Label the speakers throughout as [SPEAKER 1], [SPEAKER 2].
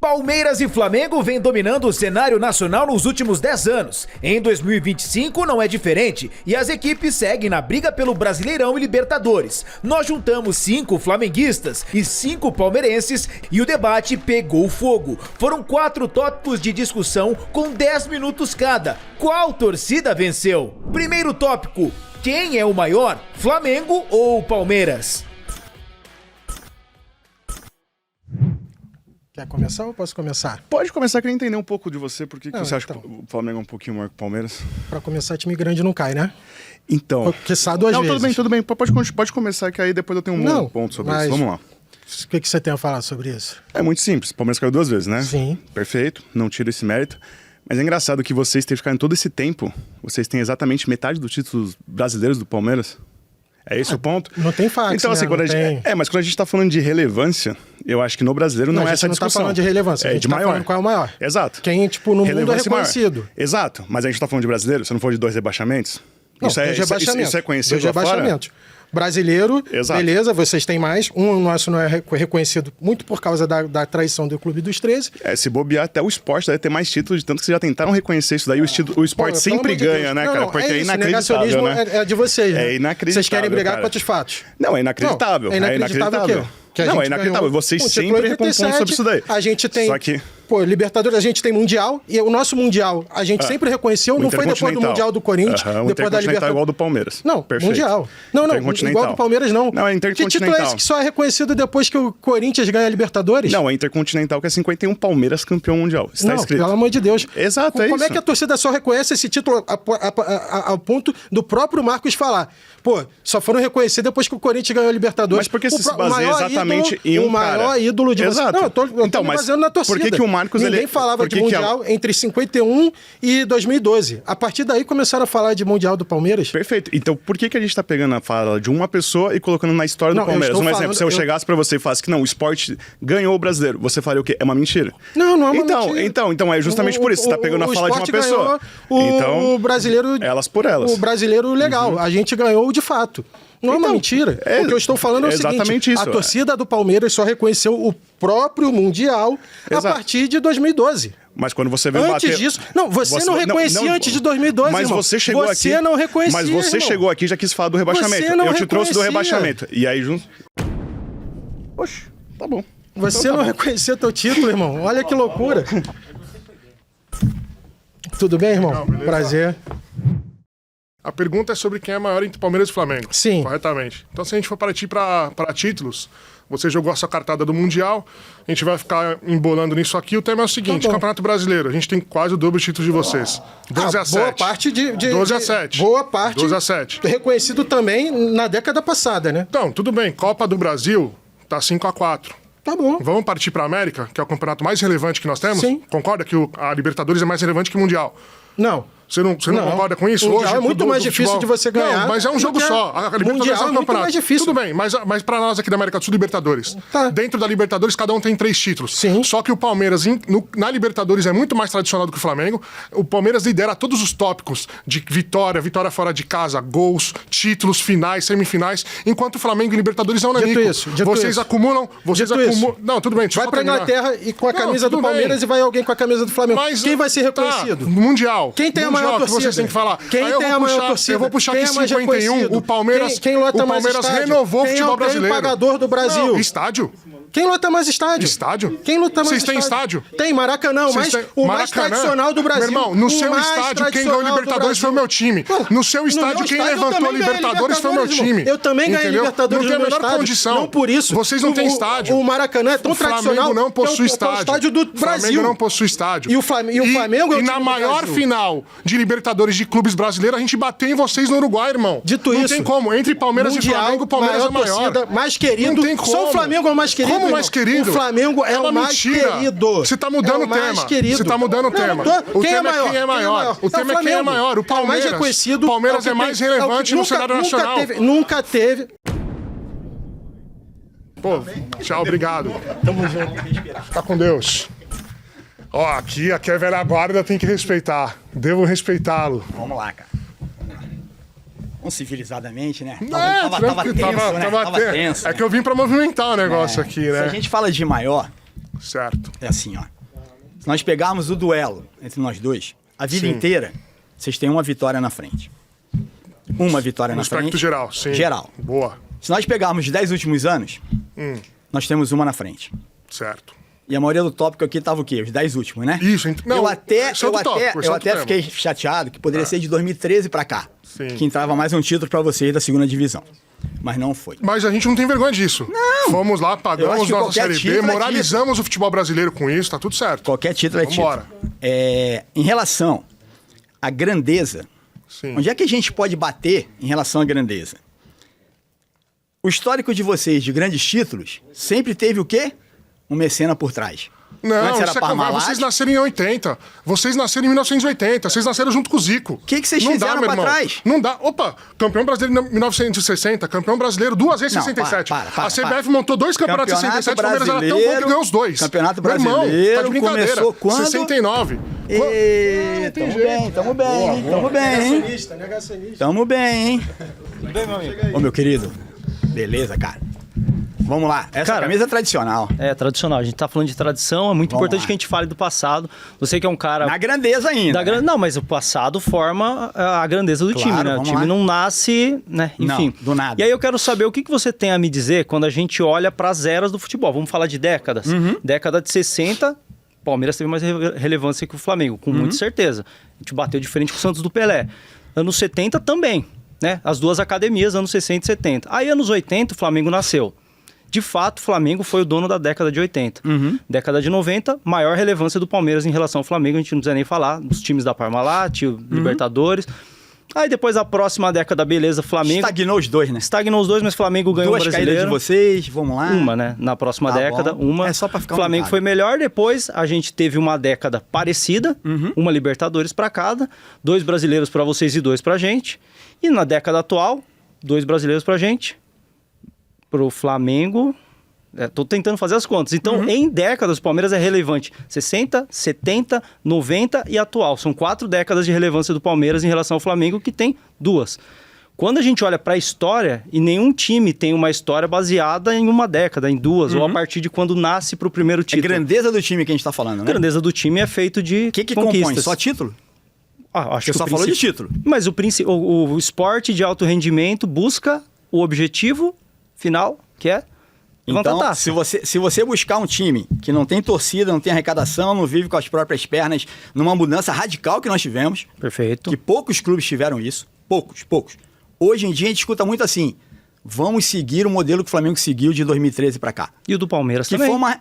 [SPEAKER 1] Palmeiras e Flamengo vêm dominando o cenário nacional nos últimos 10 anos. Em 2025 não é diferente e as equipes seguem na briga pelo Brasileirão e Libertadores. Nós juntamos 5 flamenguistas e 5 palmeirenses e o debate pegou fogo. Foram 4 tópicos de discussão com 10 minutos cada. Qual torcida venceu? Primeiro tópico: quem é o maior, Flamengo ou Palmeiras?
[SPEAKER 2] Quer começar ou posso começar?
[SPEAKER 3] Pode começar, queria entender um pouco de você. Por que você acha
[SPEAKER 2] então,
[SPEAKER 3] que o Flamengo é um pouquinho maior que o Palmeiras?
[SPEAKER 2] Pra começar, time grande não cai, né?
[SPEAKER 3] Então...
[SPEAKER 2] Porque sai duas vezes.
[SPEAKER 3] Tudo bem. Pode começar, que aí depois eu tenho um ponto sobre isso. Vamos lá.
[SPEAKER 2] O que você tem a falar sobre isso?
[SPEAKER 3] É muito simples. O Palmeiras caiu 2 vezes, né?
[SPEAKER 2] Sim.
[SPEAKER 3] Perfeito, não tiro esse mérito. Mas é engraçado que vocês têm ficado todo esse tempo, vocês têm exatamente metade dos títulos brasileiros do Palmeiras. É esse o ponto?
[SPEAKER 2] Não tem fax,
[SPEAKER 3] então, assim,
[SPEAKER 2] né?
[SPEAKER 3] Mas quando a gente tá falando de relevância, eu acho que no brasileiro não é essa discussão.
[SPEAKER 2] A gente não tá falando de relevância, a gente tá falando qual é o maior.
[SPEAKER 3] Exato.
[SPEAKER 2] Quem, tipo, no mundo é reconhecido.
[SPEAKER 3] Maior. Exato, mas a gente tá falando de brasileiro, você não falou de 2 rebaixamentos?
[SPEAKER 2] Não,
[SPEAKER 3] isso é conhecido lá fora?
[SPEAKER 2] Brasileiro,
[SPEAKER 3] exato.
[SPEAKER 2] Beleza, vocês têm mais. O nosso não é reconhecido muito por causa da traição do Clube dos 13.
[SPEAKER 3] Se bobear, até o esporte deve ter mais títulos, de tanto que vocês já tentaram reconhecer isso daí. O esporte sempre ganha, né, cara? Porque é inacreditável, né?
[SPEAKER 2] É de vocês, né?
[SPEAKER 3] É inacreditável.
[SPEAKER 2] Vocês querem brigar
[SPEAKER 3] cara.
[SPEAKER 2] contra os fatos?
[SPEAKER 3] Não, é inacreditável.
[SPEAKER 2] Não, é inacreditável o quê?
[SPEAKER 3] Não, é inacreditável. Vocês sempre reclamam sobre isso daí.
[SPEAKER 2] A gente tem...
[SPEAKER 3] Só que...
[SPEAKER 2] Pô, Libertadores, a gente tem Mundial, e o nosso Mundial a gente sempre reconheceu, não foi depois do Mundial do Corinthians, depois da Libertadores.
[SPEAKER 3] Igual do Palmeiras.
[SPEAKER 2] Não,
[SPEAKER 3] perfeito.
[SPEAKER 2] Mundial. Não, igual do Palmeiras não.
[SPEAKER 3] Não, é
[SPEAKER 2] Que título é
[SPEAKER 3] Intercontinental.
[SPEAKER 2] esse que só é reconhecido depois que o Corinthians ganha a Libertadores?
[SPEAKER 3] Não, é Intercontinental, que é 51 Palmeiras campeão mundial. Está escrito.
[SPEAKER 2] Pelo amor de Deus.
[SPEAKER 3] Exato, é isso.
[SPEAKER 2] Como é que a torcida só reconhece esse título ao ponto do próprio Marcos falar? Pô, só foram reconhecer depois que o Corinthians ganhou a Libertadores.
[SPEAKER 3] Mas por que você se baseia exatamente em um cara?
[SPEAKER 2] O maior ídolo de
[SPEAKER 3] Exato.
[SPEAKER 2] Não, eu tô me baseando na torcida.
[SPEAKER 3] Por que o Marcos...
[SPEAKER 2] Ninguém falava de Mundial entre 51 e 2012. A partir daí começaram a falar de Mundial do Palmeiras.
[SPEAKER 3] Perfeito. Então por que a gente tá pegando a fala de uma pessoa e colocando na história do Palmeiras? Exemplo, se eu chegasse pra você e falasse que não, o esporte ganhou o brasileiro, você faria o quê? É uma mentira.
[SPEAKER 2] Não é uma mentira.
[SPEAKER 3] Então é justamente por isso. Você tá pegando a fala de uma pessoa.
[SPEAKER 2] O brasileiro...
[SPEAKER 3] Elas por elas.
[SPEAKER 2] O brasileiro legal. A gente ganhou de fato. Não é uma mentira. O que eu estou falando é o seguinte,
[SPEAKER 3] isso.
[SPEAKER 2] A torcida do Palmeiras só reconheceu o próprio Mundial a partir de 2012.
[SPEAKER 3] Mas quando você vê
[SPEAKER 2] antes disso... Não, você não reconhecia antes de 2012,
[SPEAKER 3] mas
[SPEAKER 2] irmão.
[SPEAKER 3] Você chegou aqui...
[SPEAKER 2] Você não reconhecia,
[SPEAKER 3] Mas você chegou aqui e já quis falar do rebaixamento. Eu te trouxe do rebaixamento. E aí junto... Oxe, tá bom.
[SPEAKER 2] Você não reconhecia teu título, irmão. Olha que loucura. Tudo bem, irmão?
[SPEAKER 4] Não,
[SPEAKER 2] prazer.
[SPEAKER 4] A pergunta é sobre quem é maior entre Palmeiras e Flamengo.
[SPEAKER 2] Sim.
[SPEAKER 4] Corretamente. Então, se a gente for partir para títulos, você jogou a sua cartada do Mundial, a gente vai ficar embolando nisso aqui. O tema é o seguinte, Campeonato Brasileiro. A gente tem quase o dobro de títulos de vocês. 12 a 7.
[SPEAKER 2] Boa parte de
[SPEAKER 4] 12 a 7.
[SPEAKER 2] Boa parte.
[SPEAKER 4] 12 a 7.
[SPEAKER 2] Reconhecido também na década passada, né?
[SPEAKER 4] Então, tudo bem. Copa do Brasil tá 5 a 4.
[SPEAKER 2] Tá bom.
[SPEAKER 4] Vamos partir para a América, que é o campeonato mais relevante que nós temos?
[SPEAKER 2] Sim.
[SPEAKER 4] Concorda que a Libertadores é mais relevante que o Mundial?
[SPEAKER 2] Não.
[SPEAKER 4] Você não concorda com isso?
[SPEAKER 2] O Mundial
[SPEAKER 4] Hoje,
[SPEAKER 2] é muito mais difícil de você ganhar.
[SPEAKER 4] Não, mas é um jogo só. A Libertadores
[SPEAKER 2] Mundial
[SPEAKER 4] é um
[SPEAKER 2] é muito
[SPEAKER 4] campeonato.
[SPEAKER 2] mais difícil.
[SPEAKER 4] Tudo bem, mas para nós aqui da América do Sul, Libertadores.
[SPEAKER 2] Tá.
[SPEAKER 4] Dentro da Libertadores, cada um tem 3 títulos.
[SPEAKER 2] Sim.
[SPEAKER 4] Só que o Palmeiras, na Libertadores, é muito mais tradicional do que o Flamengo. O Palmeiras lidera todos os tópicos de vitória fora de casa, gols, títulos, finais, semifinais, enquanto o Flamengo em Libertadores é um nanico. Vocês acumulam... Não, tudo bem.
[SPEAKER 2] Vai pra Inglaterra e com a camisa do Palmeiras e vai alguém com a camisa do Flamengo. Quem vai ser reconhecido?
[SPEAKER 4] Mundial.
[SPEAKER 2] Quem tem a maior torcida?
[SPEAKER 4] Que vocês têm que falar.
[SPEAKER 2] Quem tem a maior torcida?
[SPEAKER 4] Eu vou puxar
[SPEAKER 2] quem
[SPEAKER 4] aqui
[SPEAKER 2] é mais
[SPEAKER 4] 51. O Palmeiras,
[SPEAKER 2] quem lota mais estádio?
[SPEAKER 4] Renovou o futebol brasileiro.
[SPEAKER 2] Quem é o pagador do Brasil?
[SPEAKER 4] Não, estádio.
[SPEAKER 2] Quem lota mais estádio?
[SPEAKER 4] Estádio?
[SPEAKER 2] Quem lota mais
[SPEAKER 4] Vocês têm estádio?
[SPEAKER 2] Tem, Maracanã, mas o mais tradicional do Brasil.
[SPEAKER 4] Meu irmão, no seu estádio, quem ganhou Libertadores foi o meu time. No seu estádio, quem levantou a Libertadores foi o meu time.
[SPEAKER 2] Eu também ganhei Libertadores no meu estádio. Não tem a menor condição. Não por isso.
[SPEAKER 4] Vocês não têm estádio.
[SPEAKER 2] O Maracanã é tão tradicional.
[SPEAKER 4] O Flamengo não possui estádio.
[SPEAKER 2] É o estádio do Brasil.
[SPEAKER 4] O Flamengo não possui estádio.
[SPEAKER 2] E o Flamengo é o
[SPEAKER 4] E na maior final de Libertadores de clubes brasileiros, a gente bateu em vocês no Uruguai, irmão.
[SPEAKER 2] Dito isso.
[SPEAKER 4] Não tem como. Entre Palmeiras e Flamengo, o Palmeiras é maior.
[SPEAKER 2] Torcida, mais querido.
[SPEAKER 4] Não tem como.
[SPEAKER 2] Só o Flamengo é o mais querido.
[SPEAKER 4] Como mais querido?
[SPEAKER 2] O Flamengo é o mais querido.
[SPEAKER 4] Você tá mudando o tema. Você tá mudando o tema. O tema é quem é maior. O tema é quem é maior. O Palmeiras.
[SPEAKER 2] É mais reconhecido.
[SPEAKER 4] O Palmeiras é mais relevante no cenário nacional.
[SPEAKER 2] Nunca teve.
[SPEAKER 4] Pô, tchau, obrigado.
[SPEAKER 2] Tamo junto.
[SPEAKER 4] Fica com Deus. Ó, aqui é velha guarda, tem que respeitar. Devo respeitá-lo.
[SPEAKER 5] Vamos lá, cara. Vamos civilizadamente, né?
[SPEAKER 4] Tava tenso. É que eu vim pra movimentar o negócio aqui, né?
[SPEAKER 5] Se a gente fala de maior,
[SPEAKER 4] Certo.
[SPEAKER 5] É assim, ó. Se nós pegarmos o duelo entre nós dois, a vida inteira, vocês têm uma vitória na frente. Uma vitória
[SPEAKER 4] No
[SPEAKER 5] na frente.
[SPEAKER 4] aspecto geral, sim.
[SPEAKER 5] Geral.
[SPEAKER 4] Boa.
[SPEAKER 5] Se nós pegarmos os 10 últimos anos, nós temos uma na frente.
[SPEAKER 4] Certo.
[SPEAKER 5] E a maioria do tópico aqui tava o quê? Os 10 últimos, né?
[SPEAKER 4] Isso, não,
[SPEAKER 5] eu até
[SPEAKER 4] esse é outro tópico, esse é
[SPEAKER 5] eu
[SPEAKER 4] outro
[SPEAKER 5] até
[SPEAKER 4] tema.
[SPEAKER 5] fiquei chateado que poderia ser de 2013 pra cá.
[SPEAKER 4] Sim.
[SPEAKER 5] Que entrava mais um título pra vocês da segunda divisão. Mas não foi.
[SPEAKER 4] Mas a gente não tem vergonha disso. Não. Fomos lá,
[SPEAKER 5] Eu acho
[SPEAKER 4] pagamos
[SPEAKER 5] que
[SPEAKER 4] nossa
[SPEAKER 5] qualquer
[SPEAKER 4] Série B,
[SPEAKER 5] título é
[SPEAKER 4] moralizamos o futebol brasileiro com isso, tá tudo certo.
[SPEAKER 5] Qualquer título é
[SPEAKER 4] Vambora.
[SPEAKER 5] título. Em relação à grandeza,
[SPEAKER 4] Sim.
[SPEAKER 5] onde é que a gente pode bater em relação à grandeza? O histórico de vocês de grandes títulos sempre teve o quê? Um mecena por trás.
[SPEAKER 4] Não,
[SPEAKER 5] Antes era
[SPEAKER 4] isso é
[SPEAKER 5] Parmalat.
[SPEAKER 4] vocês nasceram em 80. Vocês nasceram em 1980. Vocês nasceram junto com o Zico. O
[SPEAKER 5] que vocês fizeram pra trás?
[SPEAKER 4] Não dá. Opa, campeão brasileiro em 1960, campeão brasileiro 2 vezes em
[SPEAKER 5] Não,
[SPEAKER 4] 67.
[SPEAKER 5] para.
[SPEAKER 4] A CBF montou 2 campeonatos em 67, o Palmeiras era tão bom que ganhou os 2.
[SPEAKER 5] Campeonato
[SPEAKER 4] Meu irmão,
[SPEAKER 5] Brasileiro
[SPEAKER 4] tá de brincadeira.
[SPEAKER 5] começou quando?
[SPEAKER 4] 69.
[SPEAKER 5] Tamo bem. Tamo bem, hein? Ô, meu querido. Beleza, cara. Vamos lá. Essa
[SPEAKER 6] Cara,
[SPEAKER 5] camisa é tradicional.
[SPEAKER 6] É tradicional. A gente tá falando de tradição, é muito
[SPEAKER 5] Vamos
[SPEAKER 6] importante
[SPEAKER 5] lá.
[SPEAKER 6] que a gente fale do passado. Você que é um cara...
[SPEAKER 5] Na grandeza ainda. né?
[SPEAKER 6] Não, mas o passado forma a grandeza do
[SPEAKER 5] Claro,
[SPEAKER 6] time, né? O
[SPEAKER 5] vamos
[SPEAKER 6] time
[SPEAKER 5] lá.
[SPEAKER 6] não nasce, né? Enfim.
[SPEAKER 5] Não, do nada.
[SPEAKER 6] E aí eu quero saber o que você tem a me dizer quando a gente olha para as eras do futebol. Vamos falar de décadas.
[SPEAKER 5] Uhum.
[SPEAKER 6] Década de 60, Palmeiras teve mais relevância que o Flamengo, com
[SPEAKER 5] Uhum.
[SPEAKER 6] muita certeza. A gente bateu de frente com o Santos do Pelé. Anos 70 também, né? As duas academias, anos 60 e 70. Aí, anos 80, o Flamengo nasceu. De fato, o Flamengo foi o dono da década de 80. Década de 90, maior relevância do Palmeiras em relação ao Flamengo, a gente não precisa nem falar, dos times da Parmalat, o Libertadores. Aí depois a próxima década, beleza, Flamengo...
[SPEAKER 5] Estagnou os dois, né?
[SPEAKER 6] Estagnou os dois, mas o Flamengo ganhou o
[SPEAKER 5] Duas caídas
[SPEAKER 6] brasileiro.
[SPEAKER 5] de vocês, vamos lá.
[SPEAKER 6] Uma, né? Na próxima
[SPEAKER 5] Tá
[SPEAKER 6] década,
[SPEAKER 5] bom.
[SPEAKER 6] uma.
[SPEAKER 5] É só pra ficar
[SPEAKER 6] O Flamengo
[SPEAKER 5] um
[SPEAKER 6] foi melhor, depois a gente teve uma década parecida, uma Libertadores pra cada, 2 brasileiros pra vocês e 2 pra gente. E na década atual, 2 brasileiros pra gente, pro Flamengo... Tô tentando fazer as contas. Então, em décadas, o Palmeiras é relevante. 60, 70, 90 e atual. São 4 décadas de relevância do Palmeiras em relação ao Flamengo, que tem 2. Quando a gente olha para a história, e nenhum time tem uma história baseada em uma década, em 2, ou a partir de quando nasce para o primeiro
[SPEAKER 5] É
[SPEAKER 6] título.
[SPEAKER 5] grandeza do time que a gente tá falando, né?
[SPEAKER 6] A grandeza do time é feito de
[SPEAKER 5] O que
[SPEAKER 6] conquistas.
[SPEAKER 5] compõe? Só título?
[SPEAKER 6] Acho
[SPEAKER 5] Você
[SPEAKER 6] que
[SPEAKER 5] só
[SPEAKER 6] o
[SPEAKER 5] falou de
[SPEAKER 6] princípio-
[SPEAKER 5] título.
[SPEAKER 6] Mas o esporte de alto rendimento busca o objetivo final, que é levantar a
[SPEAKER 5] Então,
[SPEAKER 6] taça.
[SPEAKER 5] se você buscar um time que não tem torcida, não tem arrecadação, não vive com as próprias pernas, numa mudança radical que nós tivemos,
[SPEAKER 6] Perfeito.
[SPEAKER 5] que poucos clubes tiveram isso, poucos. Hoje em dia a gente escuta muito assim, vamos seguir o modelo que o Flamengo seguiu de 2013 pra cá.
[SPEAKER 6] E o do Palmeiras
[SPEAKER 5] Que
[SPEAKER 6] também.
[SPEAKER 5] foi uma...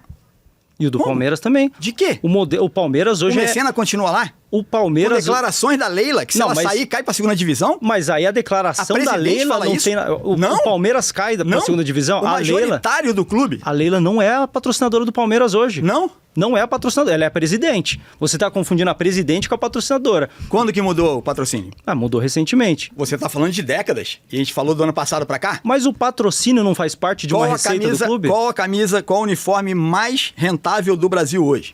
[SPEAKER 6] E o do
[SPEAKER 5] Como?
[SPEAKER 6] Palmeiras também.
[SPEAKER 5] De quê?
[SPEAKER 6] O Palmeiras
[SPEAKER 5] O
[SPEAKER 6] hoje
[SPEAKER 5] Mecena continua lá?
[SPEAKER 6] O
[SPEAKER 5] Com
[SPEAKER 6] Palmeiras...
[SPEAKER 5] declarações da Leila, que se
[SPEAKER 6] Não,
[SPEAKER 5] ela
[SPEAKER 6] mas-
[SPEAKER 5] sair, cai pra segunda divisão?
[SPEAKER 6] Mas aí a declaração
[SPEAKER 5] A
[SPEAKER 6] da
[SPEAKER 5] presidente
[SPEAKER 6] Leila
[SPEAKER 5] fala
[SPEAKER 6] não
[SPEAKER 5] isso?
[SPEAKER 6] tem...
[SPEAKER 5] Não.
[SPEAKER 6] O Palmeiras cai pra
[SPEAKER 5] Não.
[SPEAKER 6] segunda divisão.
[SPEAKER 5] O
[SPEAKER 6] A Leila,
[SPEAKER 5] majoritário do clube?
[SPEAKER 6] a Leila não é a patrocinadora do Palmeiras hoje.
[SPEAKER 5] Não?
[SPEAKER 6] Não é a patrocinadora, ela é a presidente. Você tá confundindo a presidente com a patrocinadora.
[SPEAKER 5] Quando que mudou o patrocínio?
[SPEAKER 6] Mudou recentemente.
[SPEAKER 5] Você tá falando de décadas. E a gente falou do ano passado pra cá?
[SPEAKER 6] Mas o patrocínio não faz parte de uma receita do clube?
[SPEAKER 5] Qual o uniforme mais rentável do Brasil hoje?